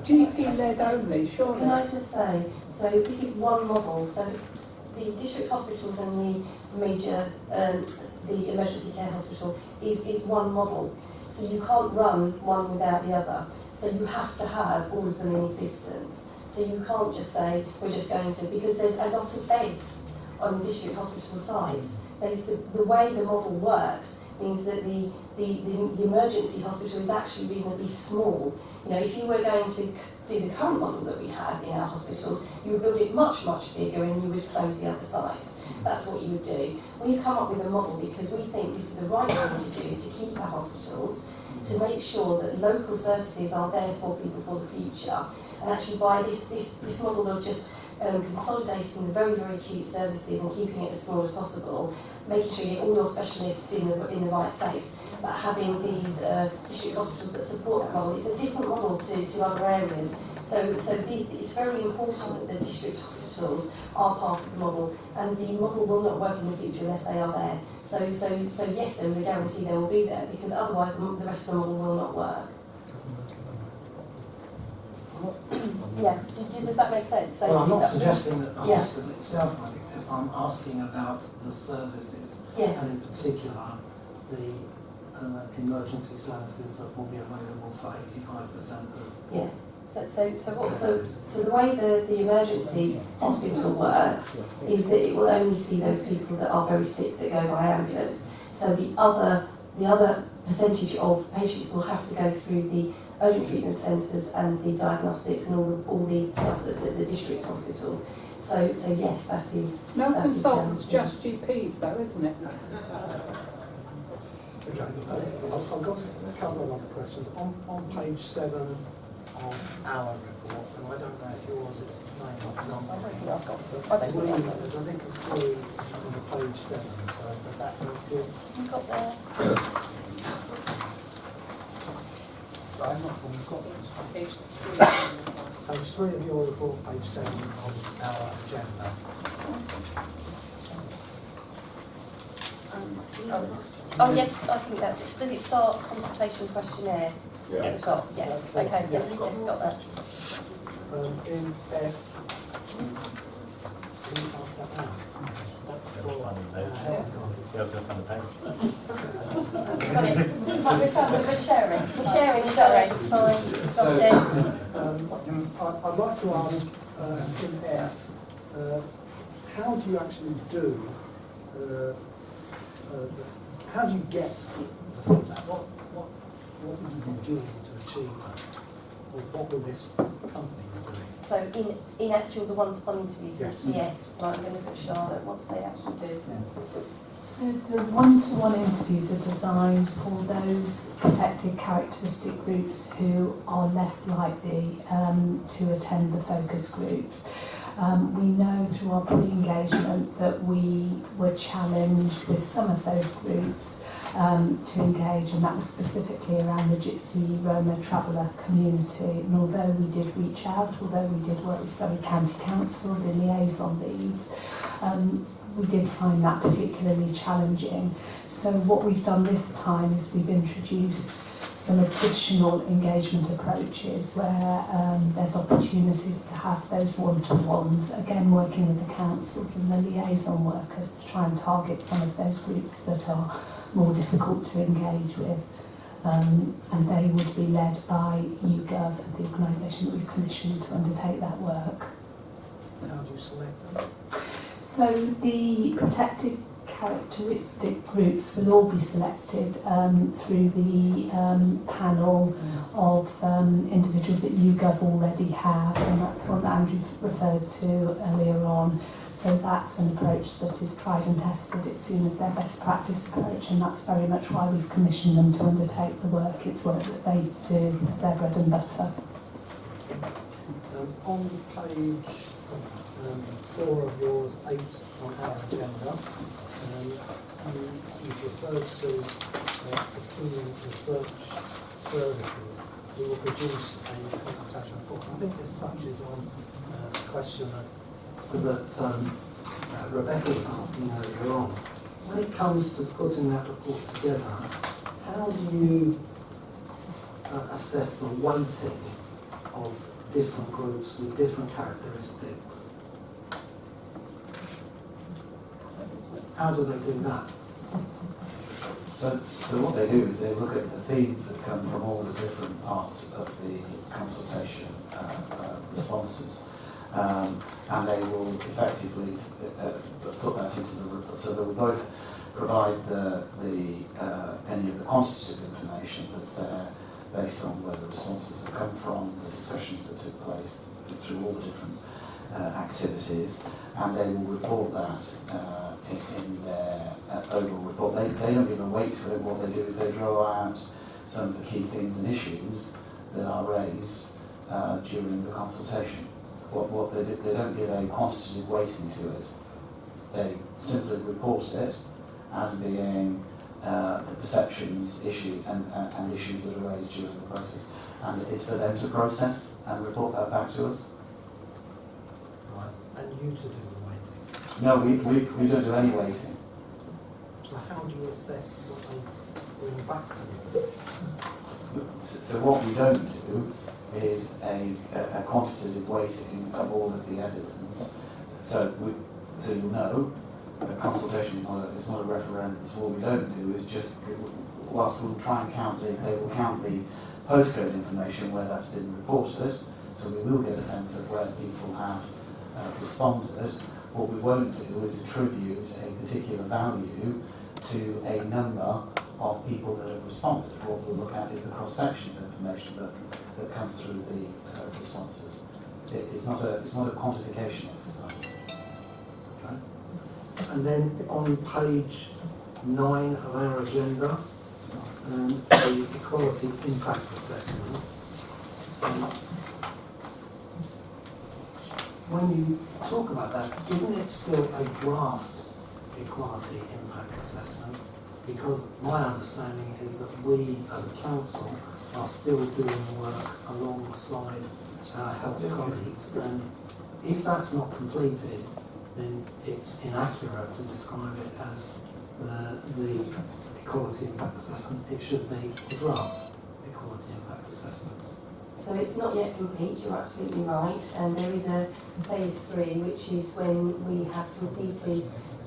GP-led only, surely. Can I just say, so this is one model, so the district hospitals and the major, the emergency care hospital is one model. So you can't run one without the other. So you have to have all of them in existence. So you can't just say, we're just going to, because there's a lot of beds on district hospital sites. The way the model works means that the emergency hospital is actually reasonably small. You know, if you were going to do the current model that we have in our hospitals, you would build it much bigger and you would close the other sites. That's what you would do. We've come up with a model because we think this is the right thing to do, is to keep our hospitals, to make sure that local services are there for people for the future. And actually by this model of just consolidating the very acute services and keeping it as small as possible, making sure you get all your specialists in the right place, but having these district hospitals that support that model. It's a different model to other areas. So it's very important that the district hospitals are part of the model, and the model will not work in the future unless they are there. So yes, there is a guarantee they will be there, because otherwise the rest of the model will not work. Yeah, does that make sense? So Well, I'm not is that- suggesting that the Yeah. hospital itself might exist, I'm asking about the services, Yes. and in particular, the emergency services that will be available for 85% of Yes. So the way the emergency hospital works is that it will only see those people that are very sick that go by ambulance. So the other percentage of patients will have to go through the urgent treatment centres and the diagnostics and all the stuff that's at the district hospitals. So yes, that is. No that is consultants, guaranteed. just GPs though, isn't it? Okay, I've got a couple of other questions. On page 7 of our report, and I don't know if yours is the same number. I don't think I've got. But I don't think I've got. there's a little 3 on page 7, so does that look good? You've got there. I've not got those. Page 3. Page 3 of your report, page 7 of our agenda. Oh yes, I think that's it. Does it start consultation questionnaire at the top? Yes. That's it. Okay. Yes. Yeah. Yes. Got that. In F, can you pass that down? That's for health Got it. We're sharing. We're sharing. Is that right? It's fine. Got it. I'd like to ask in F, how do you actually do? How do you get the feedback? What will you be doing to achieve that? Or what will this company be doing? So in actual the one-to-one interviews, Yes. the F. Right. I'm going to put Charlotte. What do they actually do? So the one-to-one interviews are designed for those protected characteristic groups who are less likely to attend the focus groups. We know through our pre-engagement that we were challenged with some of those groups to engage, and that was specifically around the Gypsy Roma traveller community. And although we did reach out, although we did work with Surrey County Council, the liaison leads, we did find that particularly challenging. So what we've done this time is we've introduced some additional engagement approaches where there's opportunities to have those one-to-ones, again working with the councils and the liaison workers to try and target some of those groups that are more difficult to engage with. And they would be led by YouGov, the organisation that we've commissioned to undertake that work. How do you select them? So the protected characteristic groups will all be selected through the panel of individuals that YouGov already have, and that's what Andrew referred to earlier on. So that's an approach that is tried and tested. It's seen as their best practice approach, and that's very much why we've commissioned them to undertake the work. It's work that they do, it's their bread and butter. On page 4 of yours, 8 on our agenda, you've referred to pecuniary research services. We will produce a consultation report. I think this touches on a question that Rebecca was asking earlier on. When it comes to putting that report together, how do you assess the weighting of different groups with different characteristics? How do they do that? So what they do is they look at the themes that come from all the different parts of the consultation responses, and they will effectively put that into the report. So they will both provide any of the quantitative information that's there based on where the responses have come from, the discussions that took place through all the different activities, and they will report that in their overall report. They don't give a weight to it. What they do is they draw out some of the key things and issues that are raised during the consultation. What they do, they don't give a quantitative weighting to it. They simply report it as being the perceptions issue and issues that are raised during the process. And it's for them to process and report that back to us. Right. And you to do the weighting? No, we don't do any weighting. So how do you assess what they bring back to you? So what we don't do is a quantitative weighting of all of the evidence. So you'll know, consultation is not a referendum. So what we don't do is just, whilst we'll try and count they will count the postcode information where that's been reported, so we will get a sense of where people have responded. What we won't do is attribute a particular value to a number of people that have responded. What we'll look at is the cross-section of information that comes through the responses. It's not a quantification exercise. Okay. And then on page 9 of our agenda, the equality impact assessment. When you talk about that, isn't it still a draft equality impact assessment? Because my understanding is that we, as a council, are still doing work alongside our health colleagues, and if that's not completed, then it's inaccurate to describe it as the equality impact assessment. It should be the draft equality impact assessments. So it's not yet complete, you're absolutely right, and there is a phase 3, which is when we have completed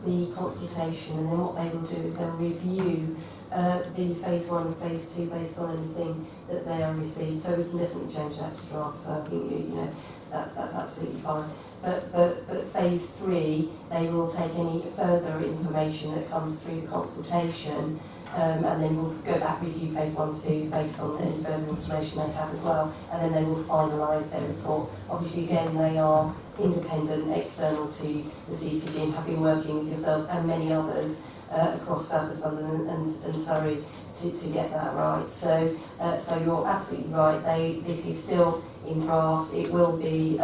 the consultation, and then what they will do is they'll review the phase 1 and phase 2 based on anything that they are received. So we can definitely change that to draft, so I think that's absolutely fine. But phase 3, they will take any further information that comes through the consultation, and then we'll go back review phase 1, 2 based on any further information they have as well, and then they will finalise their report. Obviously, again, they are independent, external to the CCG, and have been working with yourselves and many others across South West London and Surrey to get that right. So you're absolutely right. This is still in draft. It will be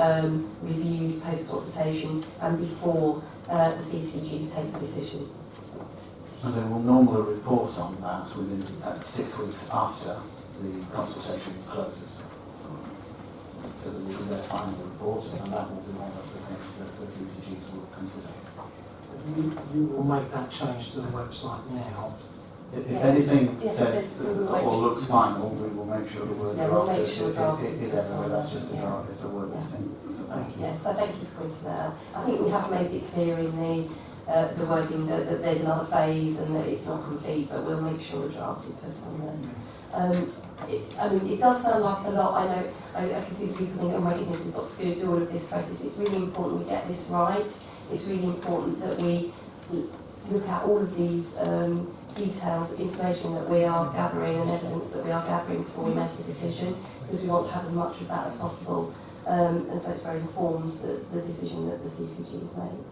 reviewed post-consultation and before the CCGs take a decision. And they will normally report on that within 6 weeks after the consultation closes. So that will be their final report, and that will be one of the things that the CCGs will consider. You will make that change to the website now. If anything says or looks final, we will make sure the word draft is everywhere. That's just a draft, it's a word listing. So thank you. Yes, so thank you for pointing that out. I think we have made it clear in the wording that there's another phase and that it's not complete, but we'll make sure the draft is put on there. It does sound like a lot. I know, I can see people think, oh my goodness, we've got to do all of this process. It's really important we get this right. It's really important that we look at all of these detailed information that we are gathering and evidence that we are gathering before we make a decision, because we want to have as much of that as possible. And so it's very informed, the decision that the CCG has made.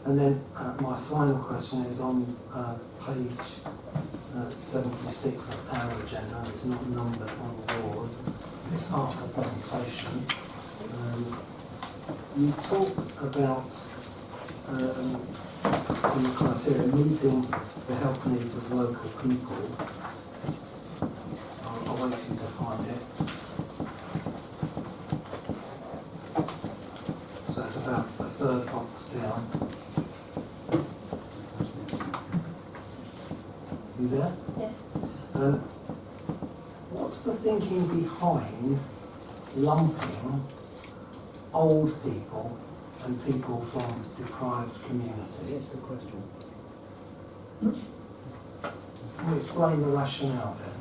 And then my final question is on page 76 of our agenda. It's not numbered on yours. It's part of the presentation. You talk about in the criteria meeting the health needs of local people. I'll wait for you to find it. So it's about the third box down. You there? Yes. What's the thinking behind lumping old people and people from deprived communities? That's the question. Can you explain the rationale there?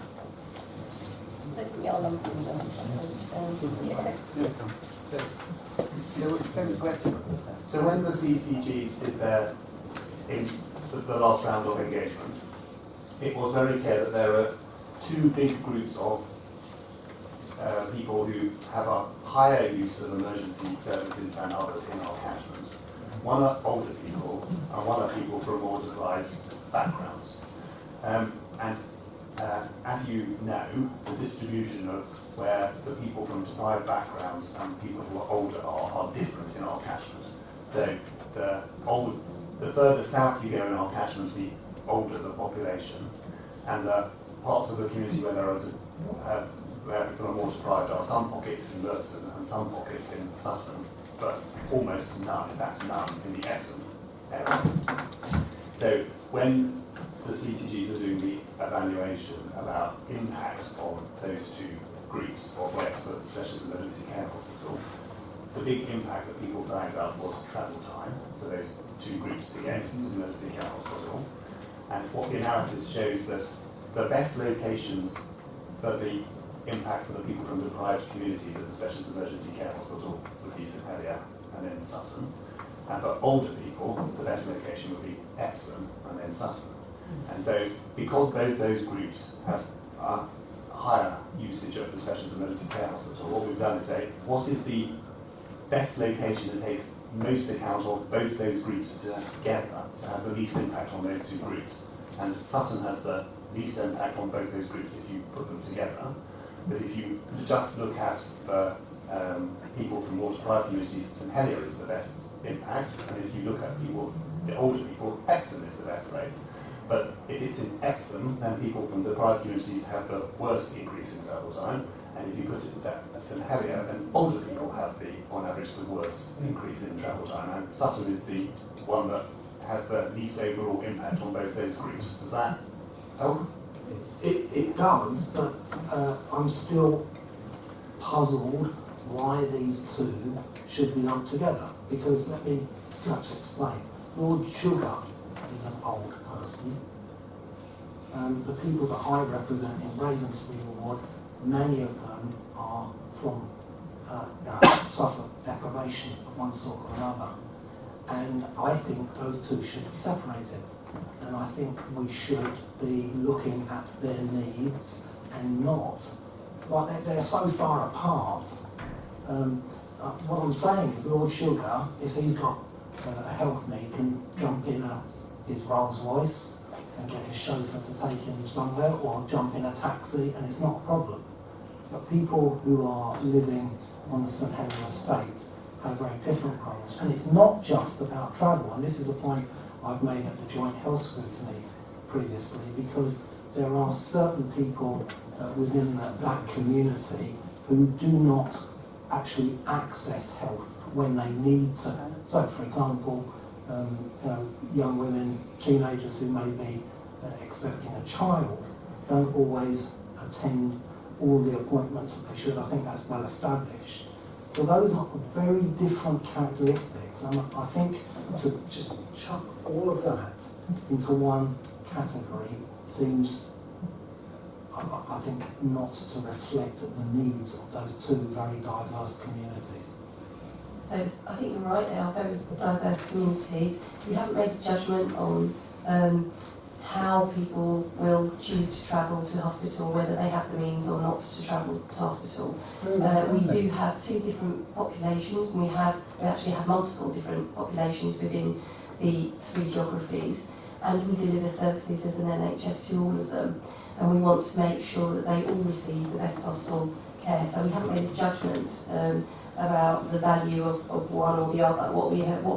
So when the CCGs did the last round of engagement, it was very clear that there were two big groups of people who have a higher use of emergency services than others in our catchment. One are older people, and one are people from more deprived backgrounds. As you know, the distribution of where the people from deprived backgrounds and people who are older are different in our catchment. So the further south you go in our catchment, the older the population, and the parts of the community where there are where people are more deprived are some pockets in Merton and some pockets in Sutton, but almost none, in fact none, in the Exempt area. So when the CCGs were doing the evaluation about impact on those two groups of where to put the specialist emergency care hospital, the big impact that people flagged up was travel time for those two groups to get into the emergency care hospital. And what the analysis shows that the best locations for the impact for the people from deprived communities at the specialist emergency care hospital would be St Helier and then Sutton. And for older people, the best location would be Epsom and then Sutton. And so, because both those groups have a higher usage of the specialist emergency care hospital, what we've done is say, what is the best location that takes most account of both those groups together, so has the least impact on those two groups. And Sutton has the least impact on both those groups if you put them together. But if you just look at the people from more deprived communities, St Helier is the best impact. And if you look at people, the older people, Epsom is the best place. But if it's in Epsom, then people from deprived communities have the worst increase in travel time. And if you put it at St Helier, then older people have on average, the worst increase in travel time. And Sutton is the one that has the least overall impact on both those groups. Does that help? It does, but I'm still puzzled why these two should be lumped together. Because let me perhaps explain. Lord Sugar is an old person. The people that I represent in Ravensfield Ward, many of them are from suffer deprivation of one sort or another. And I think those two should be separated. And I think we should be looking at their needs and not, like they're so far apart. What I'm saying is Lord Sugar, if he's got a health need, can jump in his Rolls Royce and get his chauffeur to take him somewhere, or jump in a taxi, and it's not a problem. But people who are living on the St Helier estate have very different problems. And it's not just about travel, and this is a point I've made at the Joint Health Scrutiny previously, because there are certain people within that community who do not actually access health when they need to. So, for example, young women, teenagers who may be expecting a child don't always attend all the appointments that they should. I think that's well established. So those are very different characteristics, and I think to just chuck all of that into one category seems, I think, not to reflect the needs of those two very diverse communities. So I think you're right, they are very diverse communities. We haven't made a judgment on how people will choose to travel to hospital, whether they have the means or not to travel to hospital. We do have two different populations, and we actually have multiple different populations within the three geographies, and we deliver services as an NHS to all of them, and we want to make sure that they all receive the best possible care. So we haven't made a judgment about the value of one or the other. What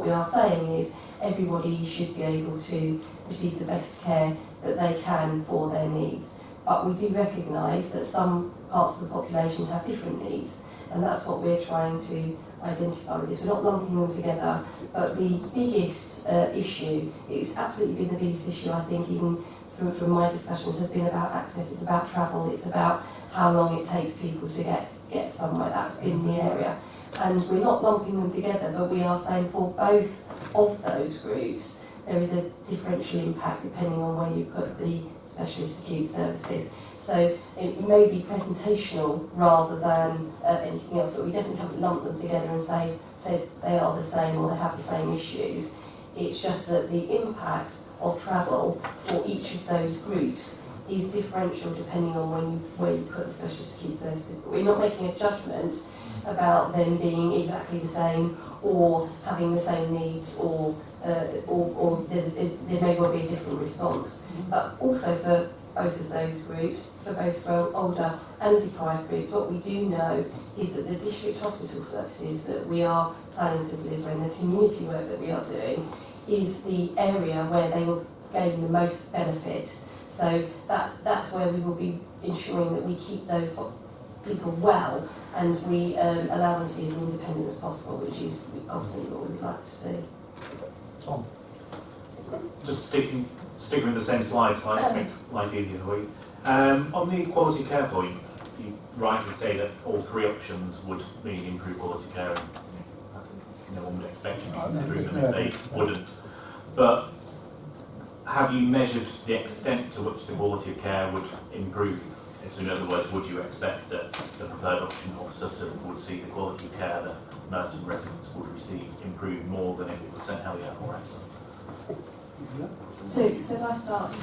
we are saying is everybody should be able to receive the best care that they can for their needs. But we do recognise that some parts of the population have different needs, and that's what we're trying to identify with this. We're not lumping them together, but the biggest issue, it's absolutely been the biggest issue, I think, even from my discussions, has been about access. It's about travel, it's about how long it takes people to get somewhere. That's been the area. And we're not lumping them together, but we are saying for both of those groups, there is a differential impact depending on where you put the specialist acute services. So it may be presentational rather than anything else, but we definitely haven't lumped them together and said they are the same or they have the same issues. It's just that the impact of travel for each of those groups is differential depending on where you put the specialist acute services. But we're not making a judgment about them being exactly the same or having the same needs or there may well be a different response. But also for both of those groups, for both for older and deprived groups, what we do know is that the district hospital services that we are planning to deliver and the community work that we are doing is the area where they will gain the most benefit. So that's where we will be ensuring that we keep those people well and we allow them to be as independent as possible, which is ultimately what we would like to see. Tom? Just sticking with the same slide, so I can make life easier for you. On the quality of care point, you rightly say that all three options would really improve quality of care, and no one would expect you to consider them if they wouldn't. But have you measured the extent to which the quality of care would improve? So in other words, would you expect that the preferred option of Sutton would see the quality of care that Merton residents would receive improve more than if it was St Helier or Epsom? So if I start,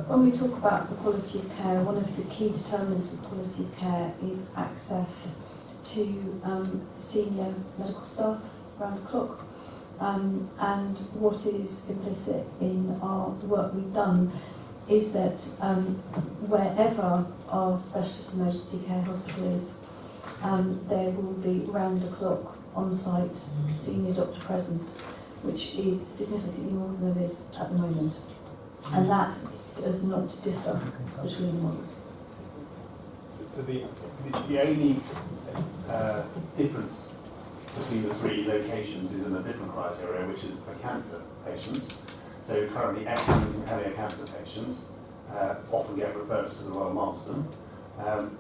when we talk about the quality of care, one of the key determinants of quality of care is access to senior medical staff around the clock. And what is implicit in our work we've done is that wherever our specialist emergency care hospital is, there will be round-the-clock on-site senior doctor presence, which is significantly more than there is at the moment. And that does not differ between the models. So the only difference between the three locations is in a different criteria, which is for cancer patients. So currently Epsom and St Helier cancer patients often get referred to the Royal Marsden,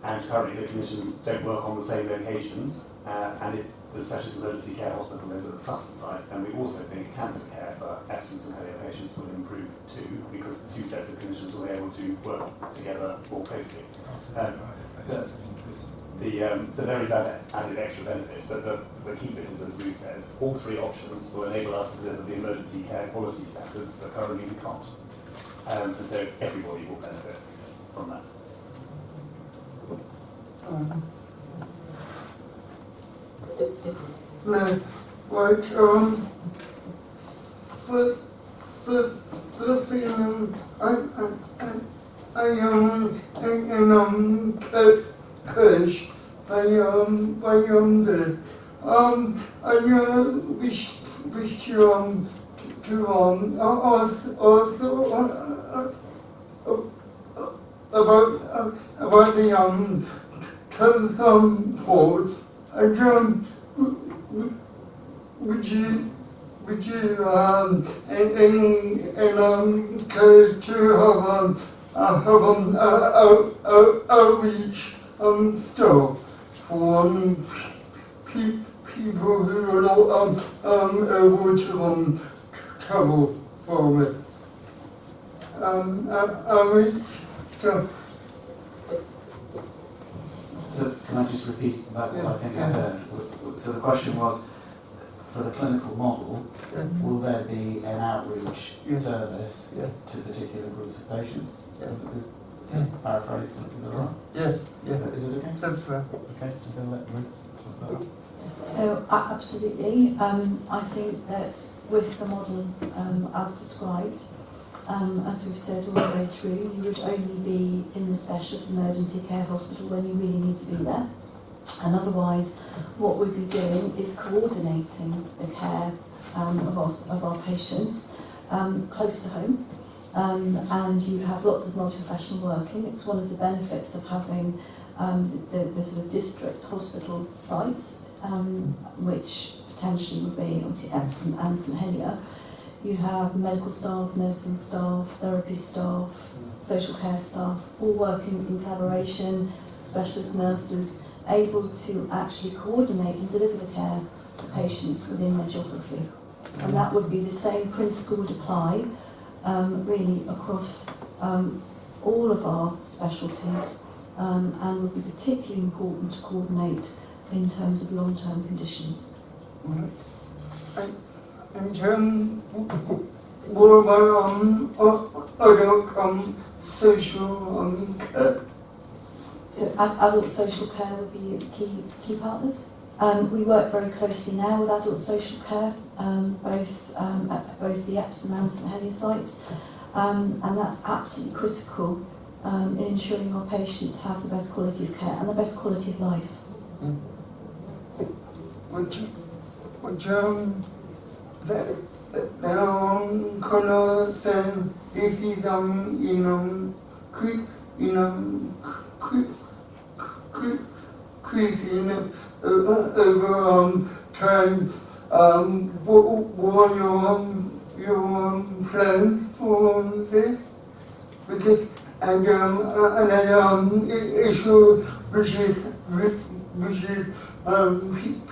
and currently the clinicians don't work on the same locations, and if the specialist emergency care hospital is at the Sutton site, and we also think cancer care for Epsom and St Helier patients will improve too, because the two sets of clinicians will be able to work together more closely. So there is that added extra benefits, but the key bit is, as Ruth says, all three options will enable us to deliver the emergency care quality standards that currently we can't. And so everybody will benefit from that. No, like, first thing, coach, I wish to about the transport, and would you to have outreach stuff for people who are not able to travel for it. Outreach stuff. So can I just repeat back what I think I heard? So the question was, for the clinical model, will there be an outreach service to particular groups of patients? Is paraphrase, is that right? Yeah. Is it okay? That's right. Okay, I'm going to let Ruth talk about that. So absolutely, I think that with the model as described, as we've said all the way through, you would only be in the specialist emergency care hospital when you really need to be there. And otherwise, what we'd be doing is coordinating the care of our patients close to home. And you have lots of multi-professional working. It's one of the benefits of having the sort of district hospital sites, which potentially would be obviously Epsom and St Helier. You have medical staff, nursing staff, therapy staff, social care staff, all working in collaboration, specialist nurses, able to actually coordinate and deliver the care to patients within their geography. And that would be the same principle would apply really across all of our specialties, and would be particularly important to coordinate in terms of long-term conditions. In terms, what about adult social care? So adult social care would be key partners. We work very closely now with adult social care, both at both the Epsom and St Helier sites, and that's absolutely critical in ensuring our patients have the best quality of care and the best quality of life. There are concern if it's creasing over time. What are your plans for this? Because, and another issue which is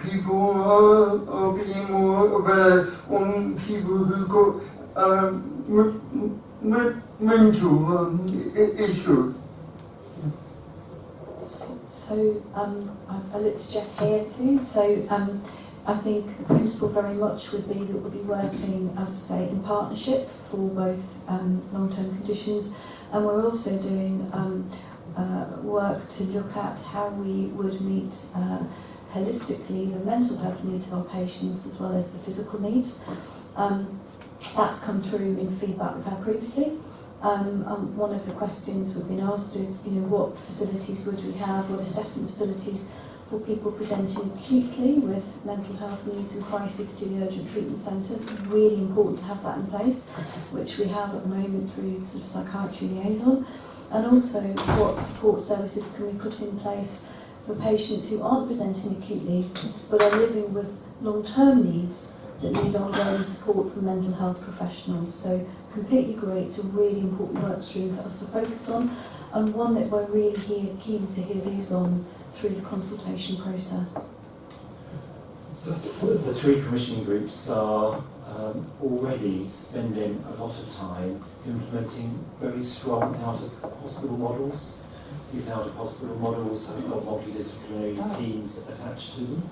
people are being more aware on people who got mental issues. So I look to Jeff here too. So I think the principle very much would be that we'll be working, as I say, in partnership for both long-term conditions, and we're also doing work to look at how we would meet holistically the mental health needs of our patients as well as the physical needs. That's come through in feedback we've had previously. One of the questions we've been asked is, what facilities would we have, what assessment facilities for people presenting acutely with mental health needs and crisis to the urgent treatment centres. Really important to have that in place, which we have at the moment through sort of psychiatry liaison. And also, what support services can we put in place for patients who aren't presenting acutely but are living with long-term needs that need ongoing support from mental health professionals. So completely agree, it's a really important work stream for us to focus on, and one that we're really keen to hear views on through the consultation process. So the three commissioning groups are already spending a lot of time implementing very strong out-of-hospital models. These out-of-hospital models have got multidisciplinary teams attached to them.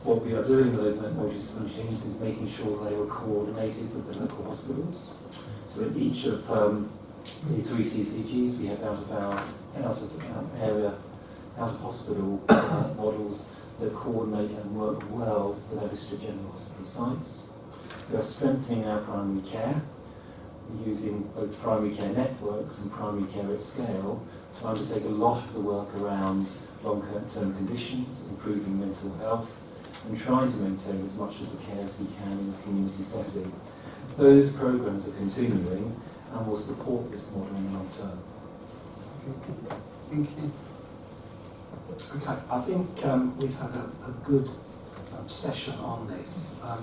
What we are doing with those multidisciplinary teams is making sure they are coordinated with the local hospitals. So in each of the three CCGs, we have out-of-hospital models that coordinate and work well with our district general hospital sites. We are strengthening our primary care, using both primary care networks and primary care at scale to undertake a lot of the work around long-term conditions, improving mental health, and trying to maintain as much of the care as we can in the community setting. Those programs are continuing and will support this model in the long term. Thank you. Okay, I think we've had a good session on this. I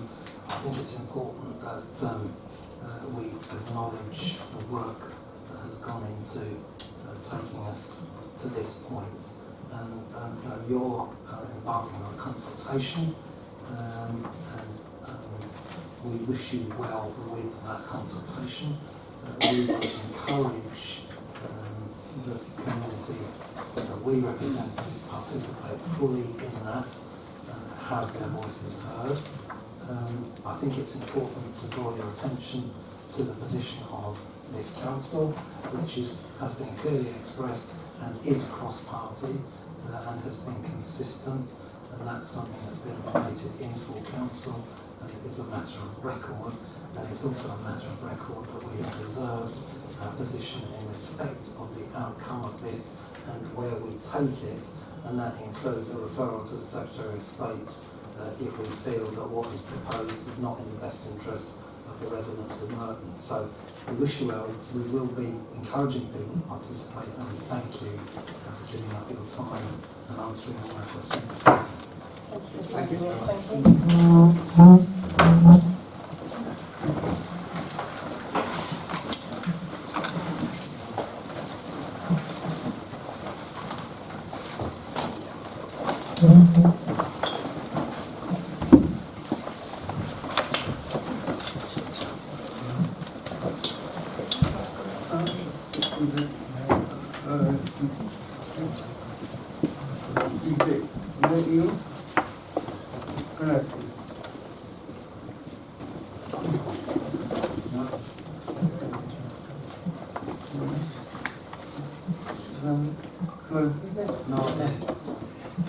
think it's important that we acknowledge the work that has gone into taking us to this point. And you're embarking on a consultation, and we wish you well with that consultation. We would encourage the community that we represent to participate fully in that and have their voices heard. I think it's important to draw your attention to the position of this council, which has been clearly expressed and is cross-party and has been consistent, and that's something that's been nominated in full council, and it is a matter of record, and it's also a matter of record that we have reserved our position in respect of the outcome of this and where we take it, and that includes a referral to the Secretary of State if we feel that what is proposed is not in the best interest of the residents of Merton. So we wish you well. We will be encouraging people to participate, and we thank you for giving up your time and answering all our questions. Thank you.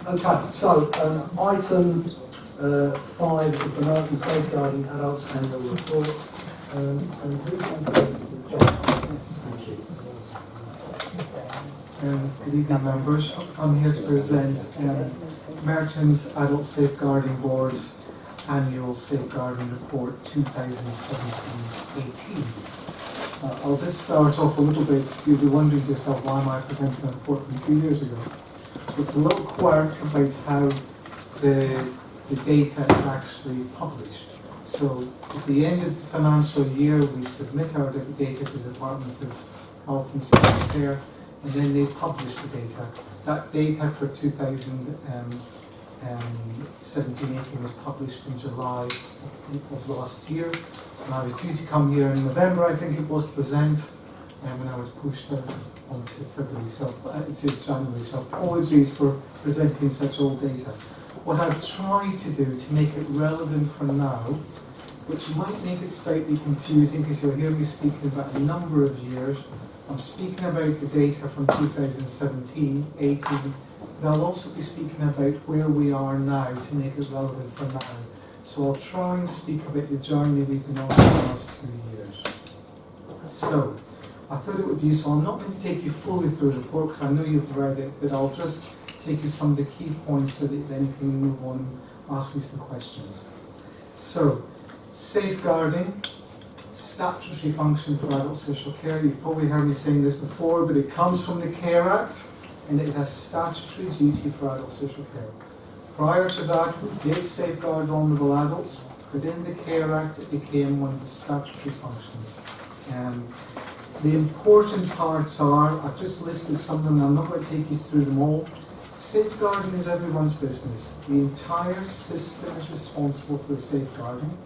Okay, so item 5 is the Merton Safeguarding Adults Annual Report. And who's going to present the job? Thank you. Good evening, members. I'm here to present Merton's Adult Safeguarding Board's Annual Safeguarding Report 2017-18. I'll just start off a little bit. You'll be wondering to yourself, why am I presenting a report from 2 years ago? It's a little quirk about how the data is actually published. So at the end of the financial year, we submit our data to the Department of Health and Social Care, and then they publish the data. That data for 2017-18 was published in July of last year, and I was due to come here in November, I think it was, to present, and I was pushed out onto February, to January, so apologies for presenting such old data. What I've tried to do to make it relevant for now, which might make it slightly confusing because you'll hear me speaking about a number of years. I'm speaking about the data from 2017-18, but I'll also be speaking about where we are now to make it relevant for now. So I'll try and speak about the journey we've been on for the last 2 years. So, I thought it would be useful. I'm not going to take you fully through the report because I know you've read it, but I'll just take you some of the key points so that then you can move on and ask me some questions. So, safeguarding, statutory function for adult social care. You've probably heard me saying this before, but it comes from the Care Act, and it is a statutory duty for adult social care. Prior to that, we did safeguard vulnerable adults, but in the Care Act it became one of the statutory functions. The important parts are, I've just listed some of them, I'm not going to take you through them all. Safeguarding is everyone's business. The entire system is responsible for the safeguarding,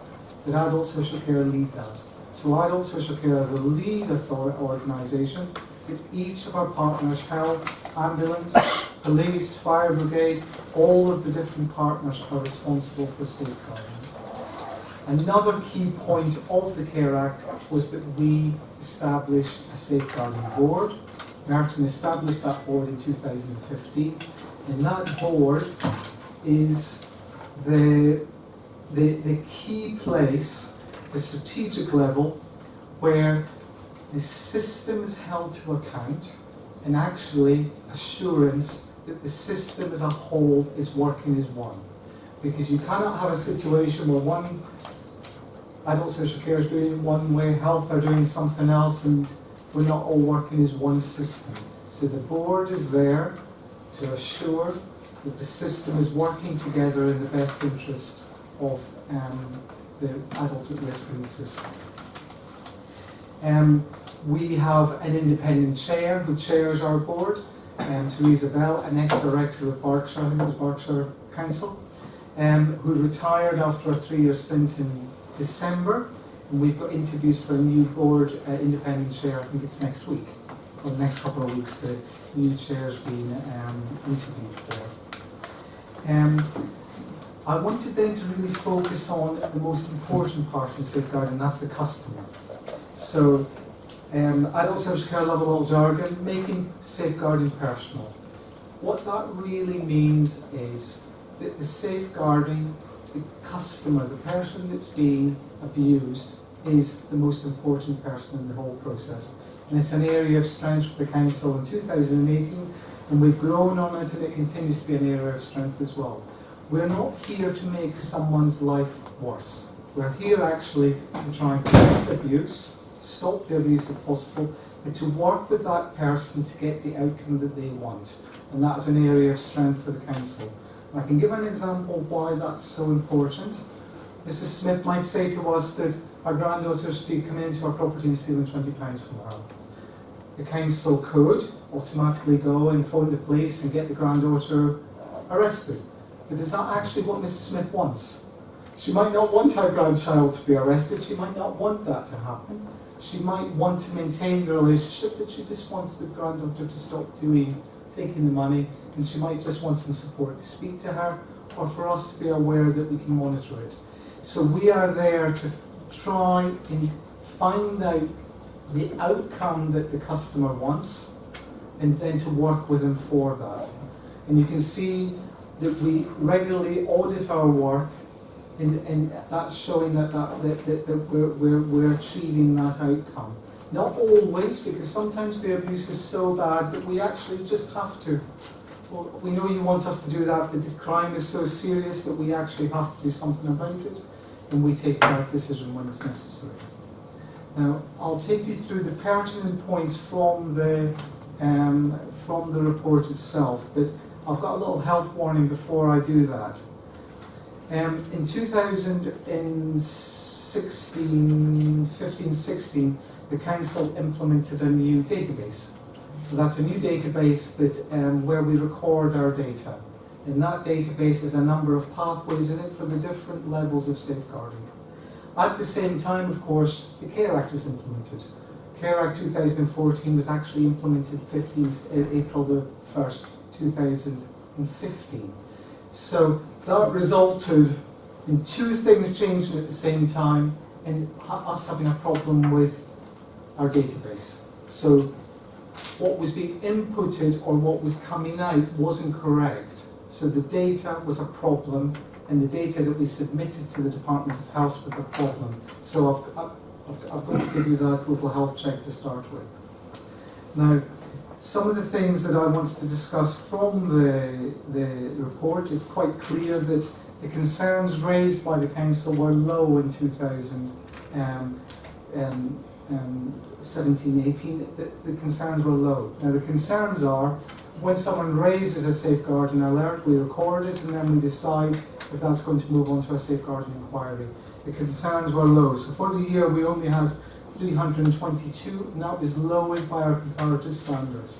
but adult social care lead that. So adult social care are the lead organisation, with each of our partners, health, ambulance, police, fire brigade, all of the different partners are responsible for safeguarding. Another key point of the Care Act was that we established a safeguarding board. Merton established that board in 2015, and that board is the key place, the strategic level, where the system is held to account, and actually assurance that the system as a whole is working as one. Because you cannot have a situation where one adult social care is doing it one way, health are doing something else, and we're not all working as one system. So the board is there to assure that the system is working together in the best interest of the adult at risk in the system. We have an independent chair who chairs our board, Teresa Bell, an ex-director of Berkshire, I think it was Berkshire Council, who retired after a 3-year stint in December, and we've got interviews for a new board independent chair. I think it's next week, or the next couple of weeks. The new chair's been interviewed for. I wanted then to really focus on the most important part in safeguarding, and that's the customer. So, adult social care love a little jargon, making safeguarding personal. What that really means is that the safeguarding, the customer, the person that's being abused, is the most important person in the whole process. And it's an area of strength for the Council in 2018, and we've grown on it, and it continues to be an area of strength as well. We're not here to make someone's life worse. We're here actually to try and prevent abuse, stop the abuse if possible, and to work with that person to get the outcome that they want. And that's an area of strength for the Council. I can give an example of why that's so important. Mrs. Smith might say to us that our granddaughters do come into our property and steal £20 from her. The Council could automatically go and phone the police and get the granddaughter arrested. But is that actually what Mrs. Smith wants? She might not want her grandchild to be arrested, she might not want that to happen. She might want to maintain the relationship, but she just wants the granddaughter to stop taking the money, and she might just want some support to speak to her, or for us to be aware that we can monitor it. So we are there to try and find out the outcome that the customer wants, and then to work with them for that. And you can see that we regularly audit our work, and that's showing that we're achieving that outcome. Not always, because sometimes the abuse is so bad that we actually just have to. Well, we know you want us to do that, but the crime is so serious that we actually have to do something about it, and we take that decision when it's necessary. Now, I'll take you through the pertinent points from the report itself, but I've got a little health warning before I do that. In 2015-16, the council implemented a new database. So that's a new database that where we record our data. In that database is a number of pathways in it for the different levels of safeguarding. At the same time, of course, the Care Act was implemented. Care Act 2014 was actually implemented April the 1st, 2015. So that resulted in two things changing at the same time and us having a problem with our database. So what was being inputted or what was coming out wasn't correct. So the data was a problem, and the data that we submitted to the Department of Health was a problem. So I've got to give you that little health check to start with. Now, some of the things that I wanted to discuss from the report, it's quite clear that the concerns raised by the council were low in 2017-18. The concerns were low. Now the concerns are, when someone raises a safeguarding alert, we record it and then we decide if that's going to move on to a safeguarding inquiry. The concerns were low. So for the year we only had 322, and that was lowered by our comparative standards.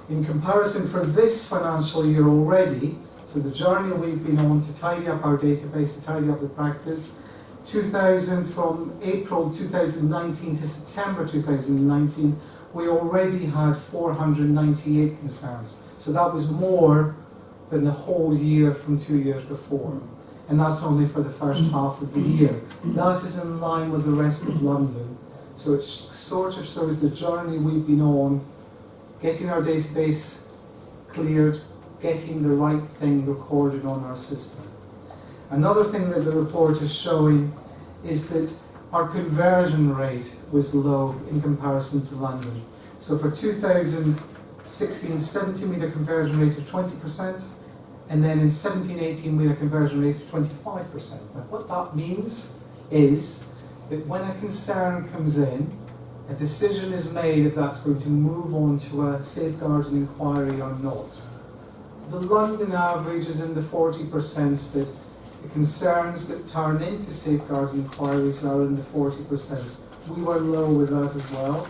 In comparison for this financial year already, so the journey we've been on to tidy up our database, to tidy up the practice, from April 2019 to September 2019, we already had 498 concerns. So that was more than the whole year from 2 years before. And that's only for the first half of the year. That is in line with the rest of London. So it sort of shows the journey we've been on, getting our database cleared, getting the right thing recorded on our system. Another thing that the report is showing is that our conversion rate was low in comparison to London. So for 2016-17 we had a conversion rate of 20%, and then in 17-18 we had a conversion rate of 25%. Now what that means is that when a concern comes in, a decision is made if that's going to move on to a safeguarding inquiry or not. The London average is in the 40%, that the concerns that turn into safeguarding inquiries are in the 40%. We were low with that as well.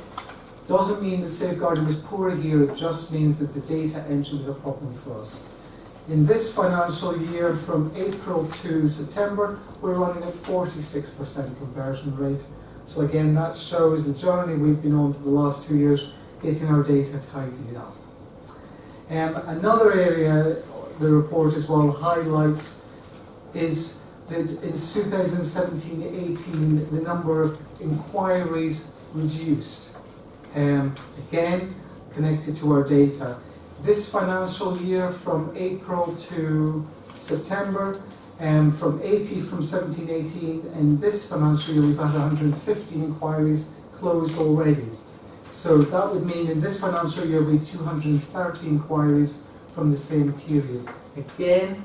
Doesn't mean that safeguarding was poor here, it just means that the data entry was a problem for us. In this financial year, from April to September, we're running at 46% conversion rate. So again, that shows the journey we've been on for the last 2 years, getting our data tidied up. Another area the report as well highlights is that in 2017-18 the number of inquiries reduced. Again, connected to our data. This financial year from April to September, from 17-18, and this financial year we've had 115 inquiries closed already. So that would mean in this financial year we had 230 inquiries from the same period. Again,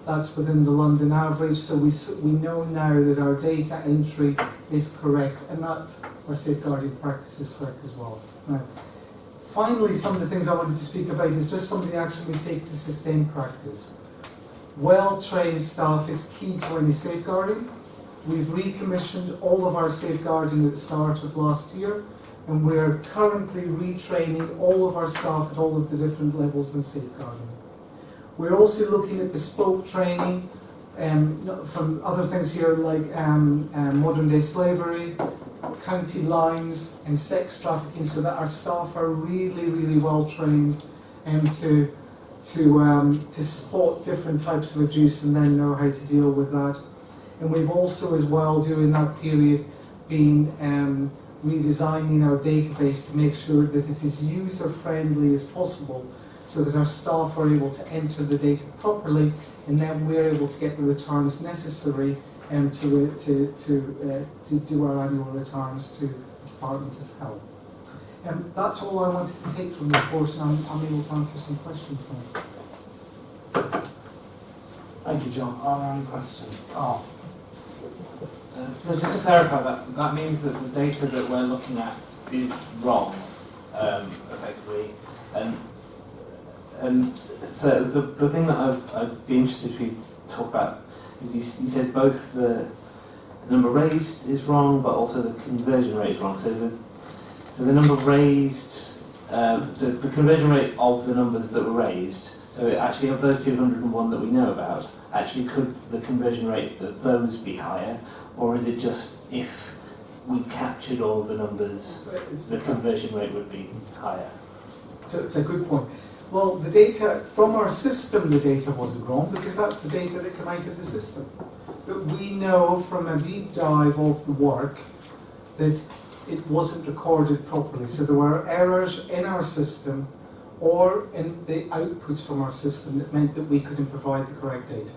that's within the London average, so we know now that our data entry is correct, and that our safeguarding practice is correct as well. Now, finally, some of the things I wanted to speak about is just some of the action we take to sustain practice. Well-trained staff is key to any safeguarding. We've recommissioned all of our safeguarding at the start of last year, and we're currently retraining all of our staff at all of the different levels in safeguarding. We're also looking at bespoke training from other things here like modern day slavery, county lines and sex trafficking, so that our staff are really, really well trained to spot different types of abuse and then know how to deal with that. And we've also as well during that period been redesigning our database to make sure that it is user friendly as possible, so that our staff are able to enter the data properly, and then we're able to get the returns necessary to do our annual returns to the Department of Health. That's all I wanted to take from the report, and I'm able to answer some questions now. Thank you, John. Are there any questions? So just to clarify, that means that the data that we're looking at is wrong, effectively. And And so the thing that I'd be interested for you to talk about is you said both the number raised is wrong, but also the conversion rate is wrong. So the number raised, so the conversion rate of the numbers that were raised, so actually of those 201 that we know about, actually could the conversion rate of those be higher, or is it just if we captured all the numbers, the conversion rate would be higher? So it's a good point. Well, the data, from our system, the data wasn't wrong, because that's the data that came out of the system. But we know from a deep dive of the work that it wasn't recorded properly. So there were errors in our system or in the outputs from our system that meant that we couldn't provide the correct data.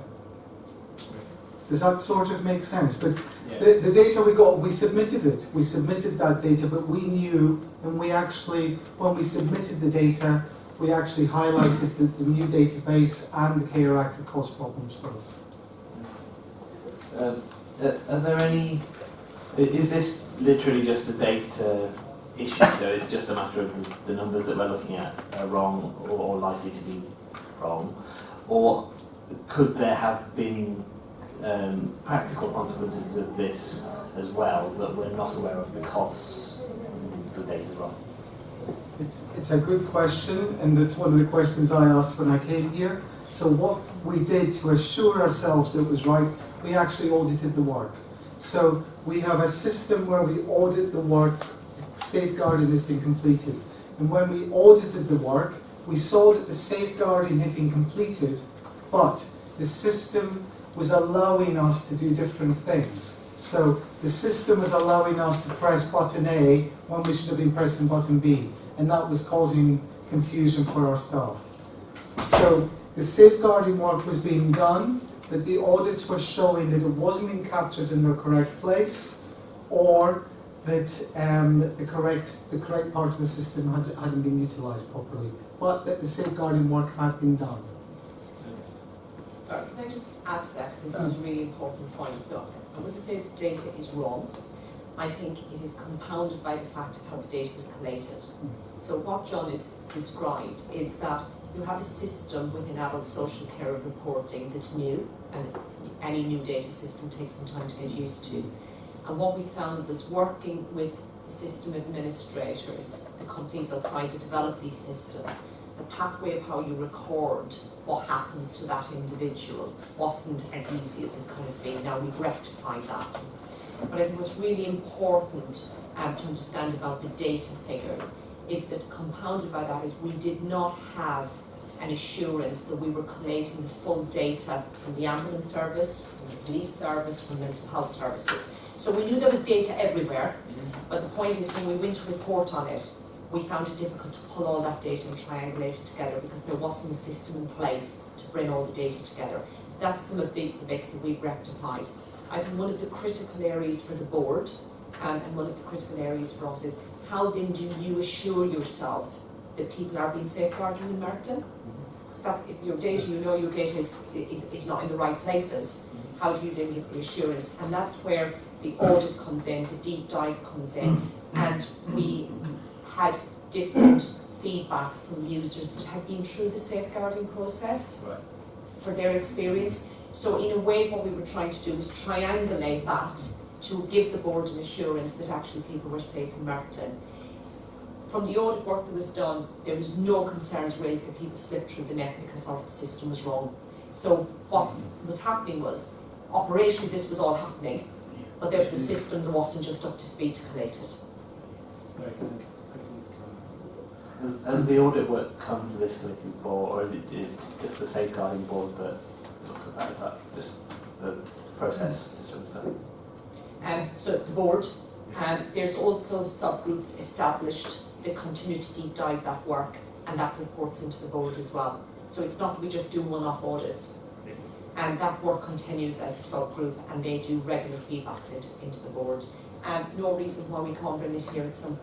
Does that sort of make sense? But the data we got, we submitted it. We submitted that data, but we knew, and we actually, when we submitted the data, we actually highlighted the new database and the CARE Act that caused problems for us. Are there any, is this literally just a data issue, so it's just a matter of the numbers that we're looking at are wrong or likely to be wrong, or could there have been practical consequences of this as well that we're not aware of because the data is wrong? It's a good question, and it's one of the questions I asked when I came here. So what we did to assure ourselves that it was right, we actually audited the work. So we have a system where we audit the work, safeguarding has been completed. And when we audited the work, we saw that the safeguarding had been completed, but the system was allowing us to do different things. So the system was allowing us to press button A when we should have been pressing button B, and that was causing confusion for our staff. So the safeguarding work was being done, but the audits were showing that it wasn't being captured in the correct place, or that the correct part of the system hadn't been utilised properly, but that the safeguarding work had been done. Sorry, can I just add to that, because I think it's a really important point. So I wouldn't say the data is wrong. I think it is compounded by the fact of how the data was collated. So what John has described is that you have a system within adult social care of reporting that's new, and any new data system takes some time to get used to. And what we found was working with the system administrators, the companies outside that develop these systems, the pathway of how you record what happens to that individual wasn't as easy as it could have been. Now we've rectified that. But I think what's really important to understand about the data figures is that compounded by that is we did not have an assurance that we were collating the full data from the ambulance service, from the police service, from mental health services. So we knew there was data everywhere, but the point is when we went to report on it, we found it difficult to pull all that data and triangulate it together because there wasn't a system in place to bring all the data together. So that's some of the bits that we've rectified. I think one of the critical areas for the board and one of the critical areas for us is how then do you assure yourself that people are being safeguarded in Merton? Because that's, if your data, you know your data is not in the right places, how do you then give the assurance? And that's where the audit comes in, the deep dive comes in, and we had different feedback from users that had been through the safeguarding process for their experience. So in a way what we were trying to do was triangulate that to give the board an assurance that actually people were safe in Merton. From the audit work that was done, there was no concerns raised that people slipped through the net because our system was wrong. So what was happening was, operationally this was all happening, but there was a system that wasn't just up to speed to collate it. Has the audit work come to this committee before, or is it just the safeguarding board that looks at that? Is that just the process? Just to understand? So the board, there's also subgroups established that continue to deep dive that work, and that reports into the board as well. So it's not that we just do one-off audits. And that work continues as a subgroup, and they do regular feedbacks into the board. No reason why we can't bring it here at some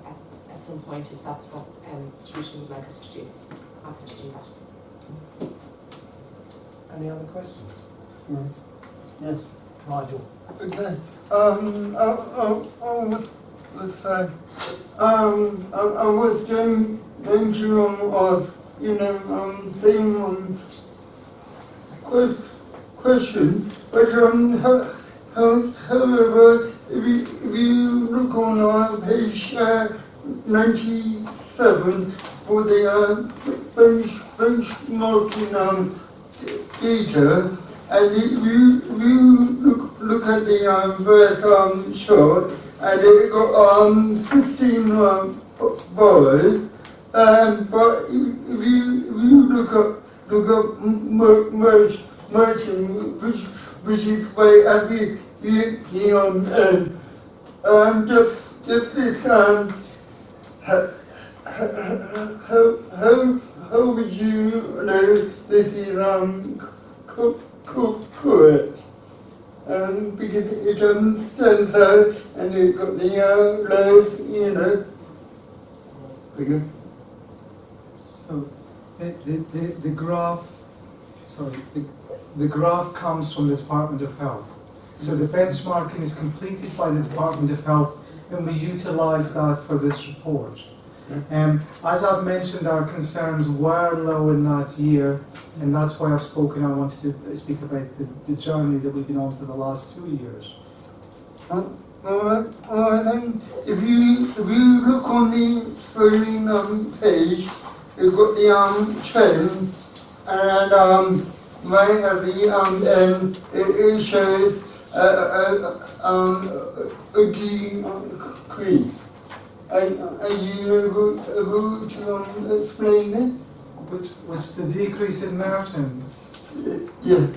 point if that's what Scrutiny would like us to do. Happy to do that. Any other questions? Yes, Nigel. Okay. I was going to ask same question, but however, if you look on page 97 for the benchmarking data, and if you look at the first chart, and it got 15 bars, but if you look up Merton, which is way at the end, just this how would you know this is correct? Because it stands out and you've got the lowest, Okay. So the graph comes from the Department of Health. So the benchmarking is completed by the Department of Health, and we utilise that for this report. As I've mentioned, our concerns were low in that year, and that's why I've spoken. I wanted to speak about the journey that we've been on for the last 2 years. Then if you look on the following page, you've got the trend, and right at the end it shows a decrease. Are you able to explain it? Which the decrease in Merton? Yeah.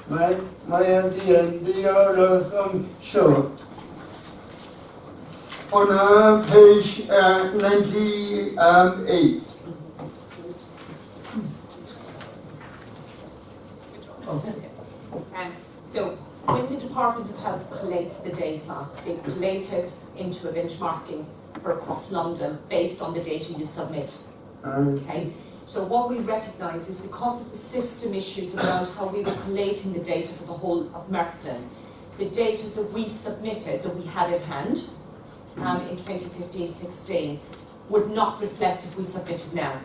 Right at the end, the other chart. On page 98. So when the Department of Health collates the data, they collate it into a benchmarking for across London based on the data you submit. Okay. So what we recognise is because of the system issues around how we were collating the data for the whole of Merton, the data that we submitted, that we had at hand in 2015-16, would not reflect if we submitted now.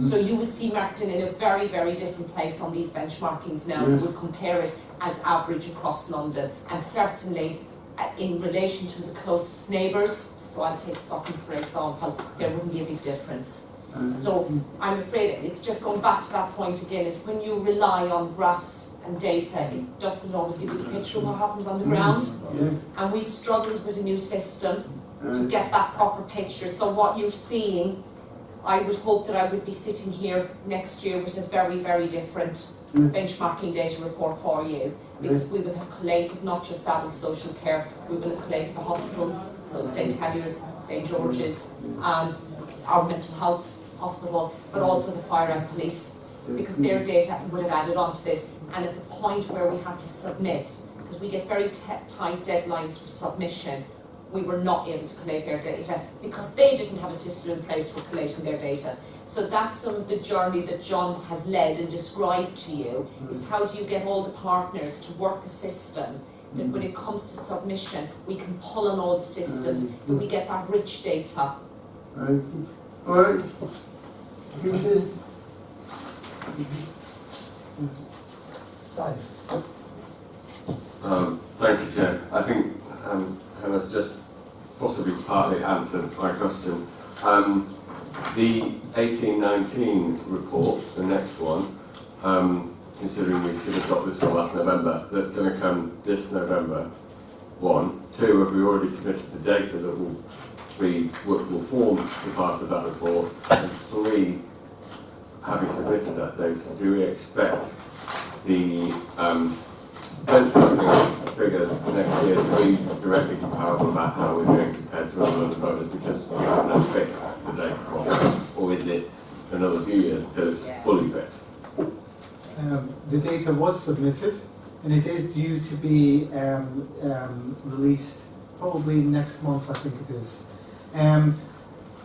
So you would see Merton in a very, very different place on these benchmarkings now. We would compare it as average across London, and certainly in relation to the closest neighbours, so I'll take Sutton for example, there wouldn't be a big difference. So I'm afraid it's just going back to that point again, is when you rely on graphs and data, it doesn't always give you the picture of what happens on the ground. And we struggled with a new system to get that proper picture. So what you're seeing, I would hope that I would be sitting here next year with a very, very different benchmarking data report for you, because we will have collated not just adult social care, we will have collated the hospitals, so St Helier's, St George's, our mental health hospital, but also the fire and police, because their data would have added on to this. And at the point where we had to submit, because we get very tight deadlines for submission, we were not able to collate their data because they didn't have a system in place for collating their data. So that's some of the journey that John has led and described to you, is how do you get all the partners to work a system that when it comes to submission, we can pull on all the systems, and we get that rich data. Right. Thank you, Chair. I think Hannah's just possibly partly answered my question. The 18-19 report, the next one, considering we should have got this one last November, that's going to come this November. 1. 2, have we already submitted the data that will form the part of that report? And 3, having submitted that data, do we expect the benchmarking figures next year to be directly comparable about how we're doing compared to other voters, because we have now fixed the data problem, or is it another few years until it's fully fixed? The data was submitted, and it is due to be released probably next month, I think it is.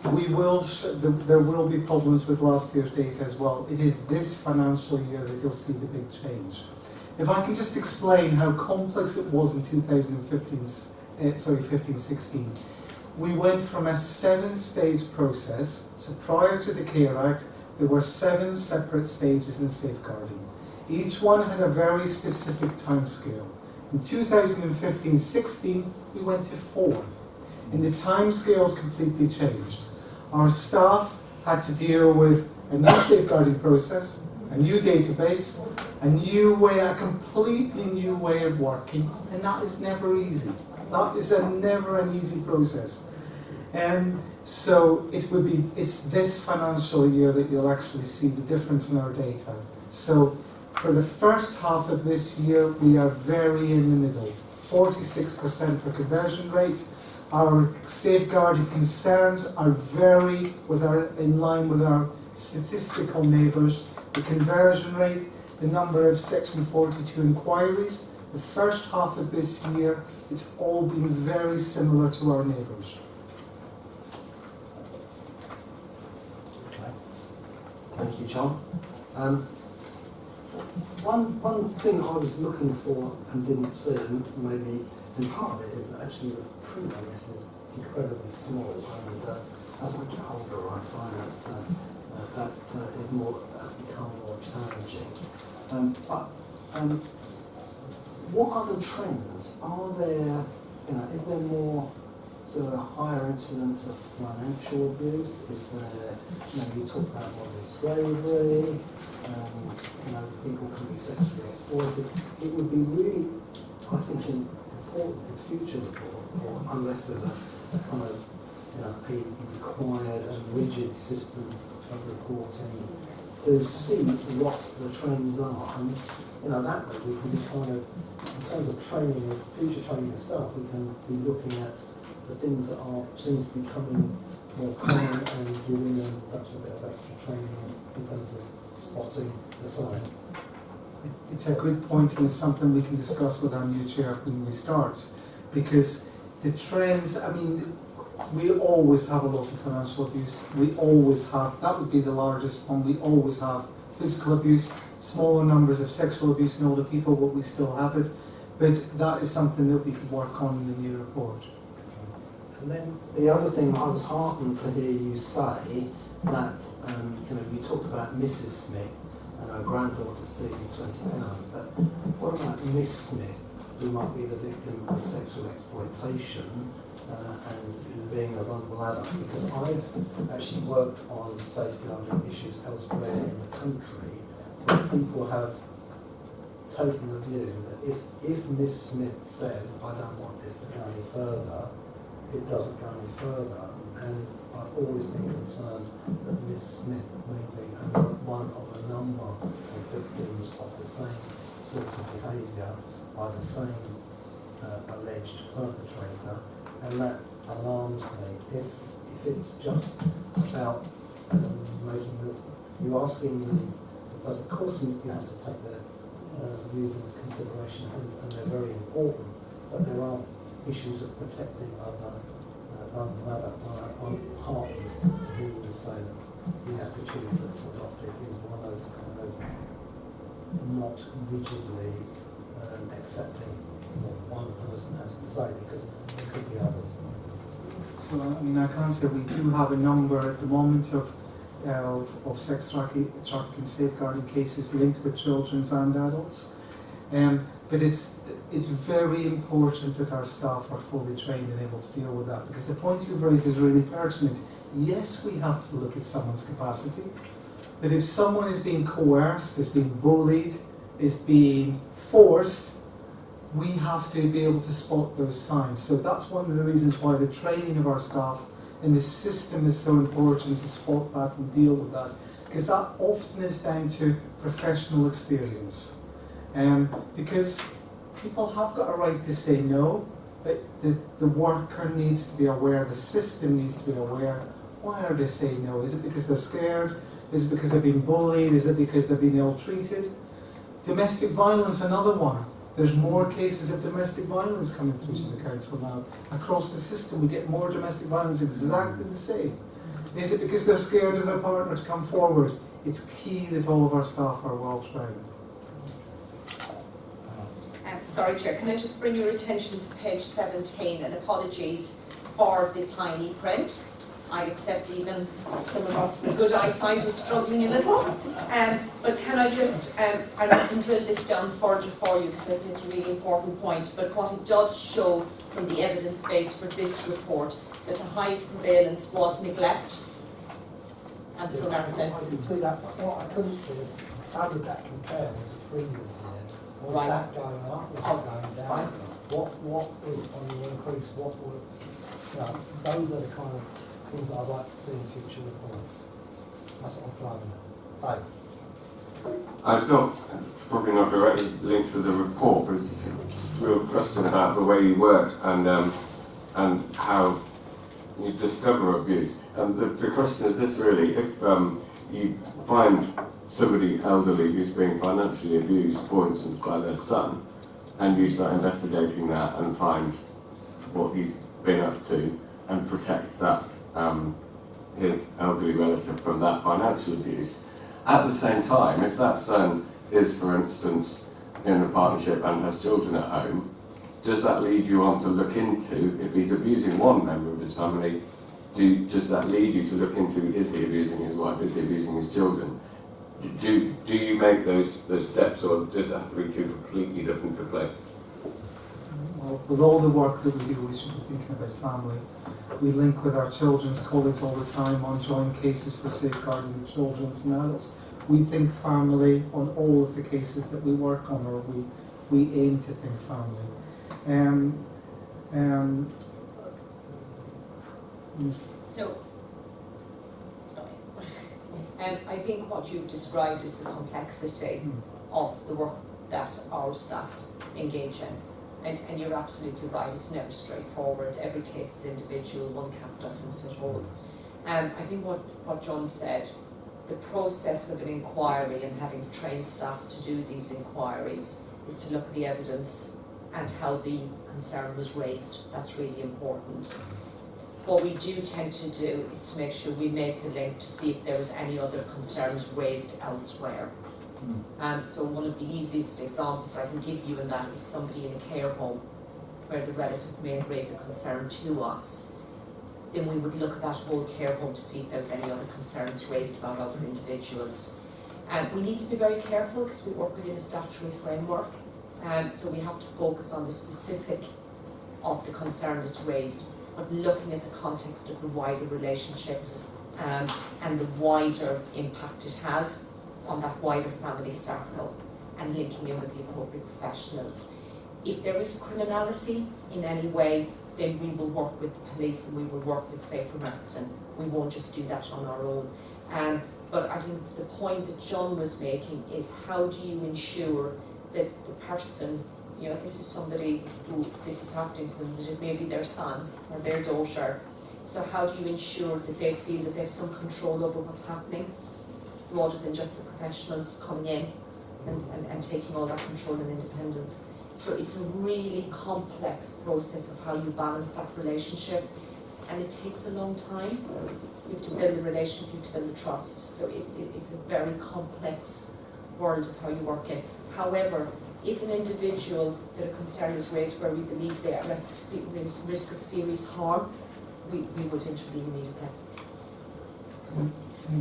There will be problems with last year's data as well. It is this financial year that you'll see the big change. If I can just explain how complex it was in 15-16. We went from a 7-stage process. So prior to the CARE Act, there were 7 separate stages in safeguarding. Each one had a very specific timescale. In 2015-16, we went to 4. And the timescales completely changed. Our staff had to deal with a new safeguarding process, a new database, a completely new way of working, and that is never easy. That is never an easy process. And so it's this financial year that you'll actually see the difference in our data. So for the first half of this year, we are very in the middle. 46% for conversion rate. Our safeguarding concerns are very in line with our statistical neighbours. The conversion rate, the number of Section 42 inquiries, the first half of this year, it's all been very similar to our neighbours. Okay. Thank you, John. One thing I was looking for and didn't see, and maybe and part of it is that actually the print on this is incredibly small, and as I get older I find that has become more challenging. What other trends are there? Is there more sort of higher incidence of financial abuse? Is there? You talk about modern slavery. People can be sexually exploited. It would be really, I think, important in future reports, or unless there's a kind of a required and rigid system of reporting, to see what the trends are, and that way we can be kind of, in terms of training, future training of staff, we can be looking at the things that seem to be becoming more common and giving them perhaps a bit of extra training in terms of spotting the signs. It's a good point, and it's something we can discuss with our new chair when we start, because the trends, we always have a lot of financial abuse. We always have, that would be the largest one, we always have physical abuse, smaller numbers of sexual abuse in older people, but we still have it. But that is something that we can work on in the new report. And then the other thing, I was heartened to hear you say that, you talked about Mrs. Smith and her granddaughter stealing £20, but what about Miss Smith, who might be the victim of sexual exploitation and being a vulnerable adult? Because I've actually worked on safeguarding issues elsewhere in the country, where people have taken the view that if Miss Smith says, I don't want this to go any further, it doesn't go any further. And I've always been concerned that Miss Smith may be one of a number of victims of the same sort of behaviour by the same alleged perpetrator, and that alarms me. If it's just about you asking because of course you have to take their views into consideration, and they're very important, but there are issues of protecting other vulnerable adults. I'm heartened to hear you say that the attitude that's adopted is one of not rigidly accepting what one person has to say, because there could be others. So, I can't say we do have a number at the moment of sex trafficking safeguarding cases linked with children and adults. But it's very important that our staff are fully trained and able to deal with that, because the point you've raised is really pertinent. Yes, we have to look at someone's capacity, but if someone is being coerced, is being bullied, is being forced, we have to be able to spot those signs. So that's one of the reasons why the training of our staff and the system is so important, to spot that and deal with that, because that often is down to professional experience. Because people have got a right to say no, but the worker needs to be aware, the system needs to be aware. Why are they saying no? Is it because they're scared? Is it because they've been bullied? Is it because they've been ill-treated? Domestic violence, another one. There's more cases of domestic violence coming through to the council now. Across the system, we get more domestic violence exactly the same. Is it because they're scared of their partner to come forward? It's key that all of our staff are well trained. Sorry, Chair, can I just bring your attention to page 17, and apologies for the tiny print. I accept even someone else with good eyesight is struggling a little. But can I just, I can drill this down further for you because I think it's a really important point. But what it does show from the evidence base for this report, that the highest prevalence was neglect. And for Merton. I can see that, but what I couldn't see is how did that compare with the previous year? Was Right. that going up? Was it going down? Right. What was on the increase? What were, those are the kind of things I'd like to see in future reports. That's what I'm driving at. Dave. I've got, probably not directly linked to the report, but it's a real question about the way you work and how you discover abuse. And the question is this really, if you find somebody elderly who's being financially abused, for instance, by their son, and you start investigating that and find what he's been up to and protect that his elderly relative from that financial abuse. At the same time, if that son is, for instance, in a partnership and has children at home, does that lead you on to look into, if he's abusing one member of his family, does that lead you to look into, is he abusing his wife, is he abusing his children? Do you make those steps, or does it have to be two completely different complaints? Well, with all the work that we do, we should be thinking about family. We link with our children's colleagues all the time on joint cases for safeguarding the children and adults. We think family on all of the cases that we work on, or we aim to think family. So, sorry. I think what you've described is the complexity of the work that our staff engage in. And you're absolutely right, it's never straightforward. Every case is individual, one cap doesn't fit all. I think what John said, the process of an inquiry and having trained staff to do these inquiries is to look at the evidence and how the concern was raised. That's really important. What we do tend to do is to make sure we make the link to see if there was any other concerns raised elsewhere. So one of the easiest examples I can give you in that is somebody in a care home where the relative may raise a concern to us. Then we would look at that whole care home to see if there was any other concerns raised about other individuals. We need to be very careful because we work within a statutory framework. So we have to focus on the specific of the concern that's raised, but looking at the context of the wider relationships and the wider impact it has on that wider family circle and linking in with the appropriate professionals. If there is criminality in any way, then we will work with the police and we will work with Safer Merton. We won't just do that on our own. But I think the point that John was making is how do you ensure that the person, this is somebody who this is happening to them, that it may be their son or their daughter. So how do you ensure that they feel that there's some control over what's happening, rather than just the professionals coming in and taking all that control and independence. So it's a really complex process of how you balance that relationship, and it takes a long time. You have to build a relationship, you have to build a trust. So it's a very complex world of how you work in. However, if an individual that a concern is raised where we believe they are at risk of serious harm, we would intervene immediately.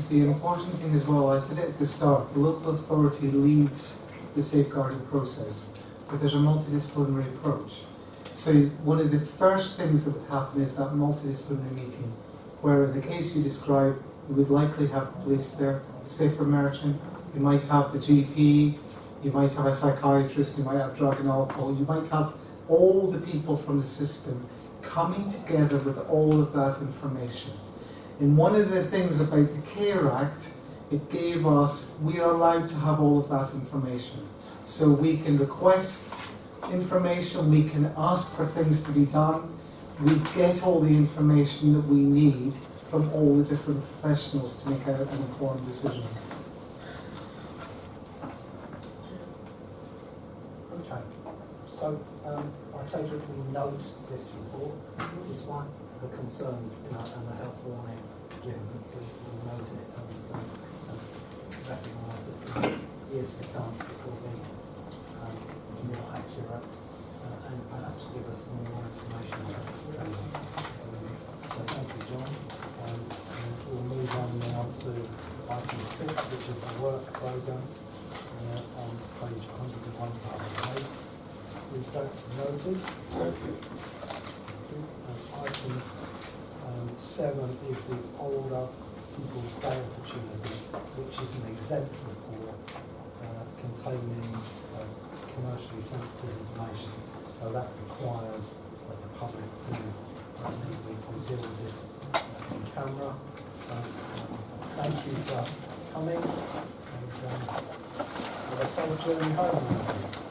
The important thing as well, I said it at the start, the local authority leads the safeguarding process, but there's a multidisciplinary approach. So one of the first things that would happen is that multidisciplinary meeting, where in the case you described, you would likely have the police there, Safer Merton, you might have the GP, you might have a psychiatrist, you might have drug and alcohol, you might have all the people from the system coming together with all of that information. And one of the things about the CARE Act, it gave us, we are allowed to have all of that information. So we can request information, we can ask for things to be done, we get all the information that we need from all the different professionals to make an informed decision. Okay, so I take it we note this report, despite the concerns and the health warning given, we note it and recognise that in years to come it will be more accurate and perhaps give us more information about trends. So thank you, John. And we'll move on now to item 6, which is the work programme on page 101 to 108. Is that noted? Noted. Item 7 is the older people play opportunity, which is an exempt report containing commercially sensitive information. So that requires the public to we deal with this in camera. So thank you for coming and have a safe journey home.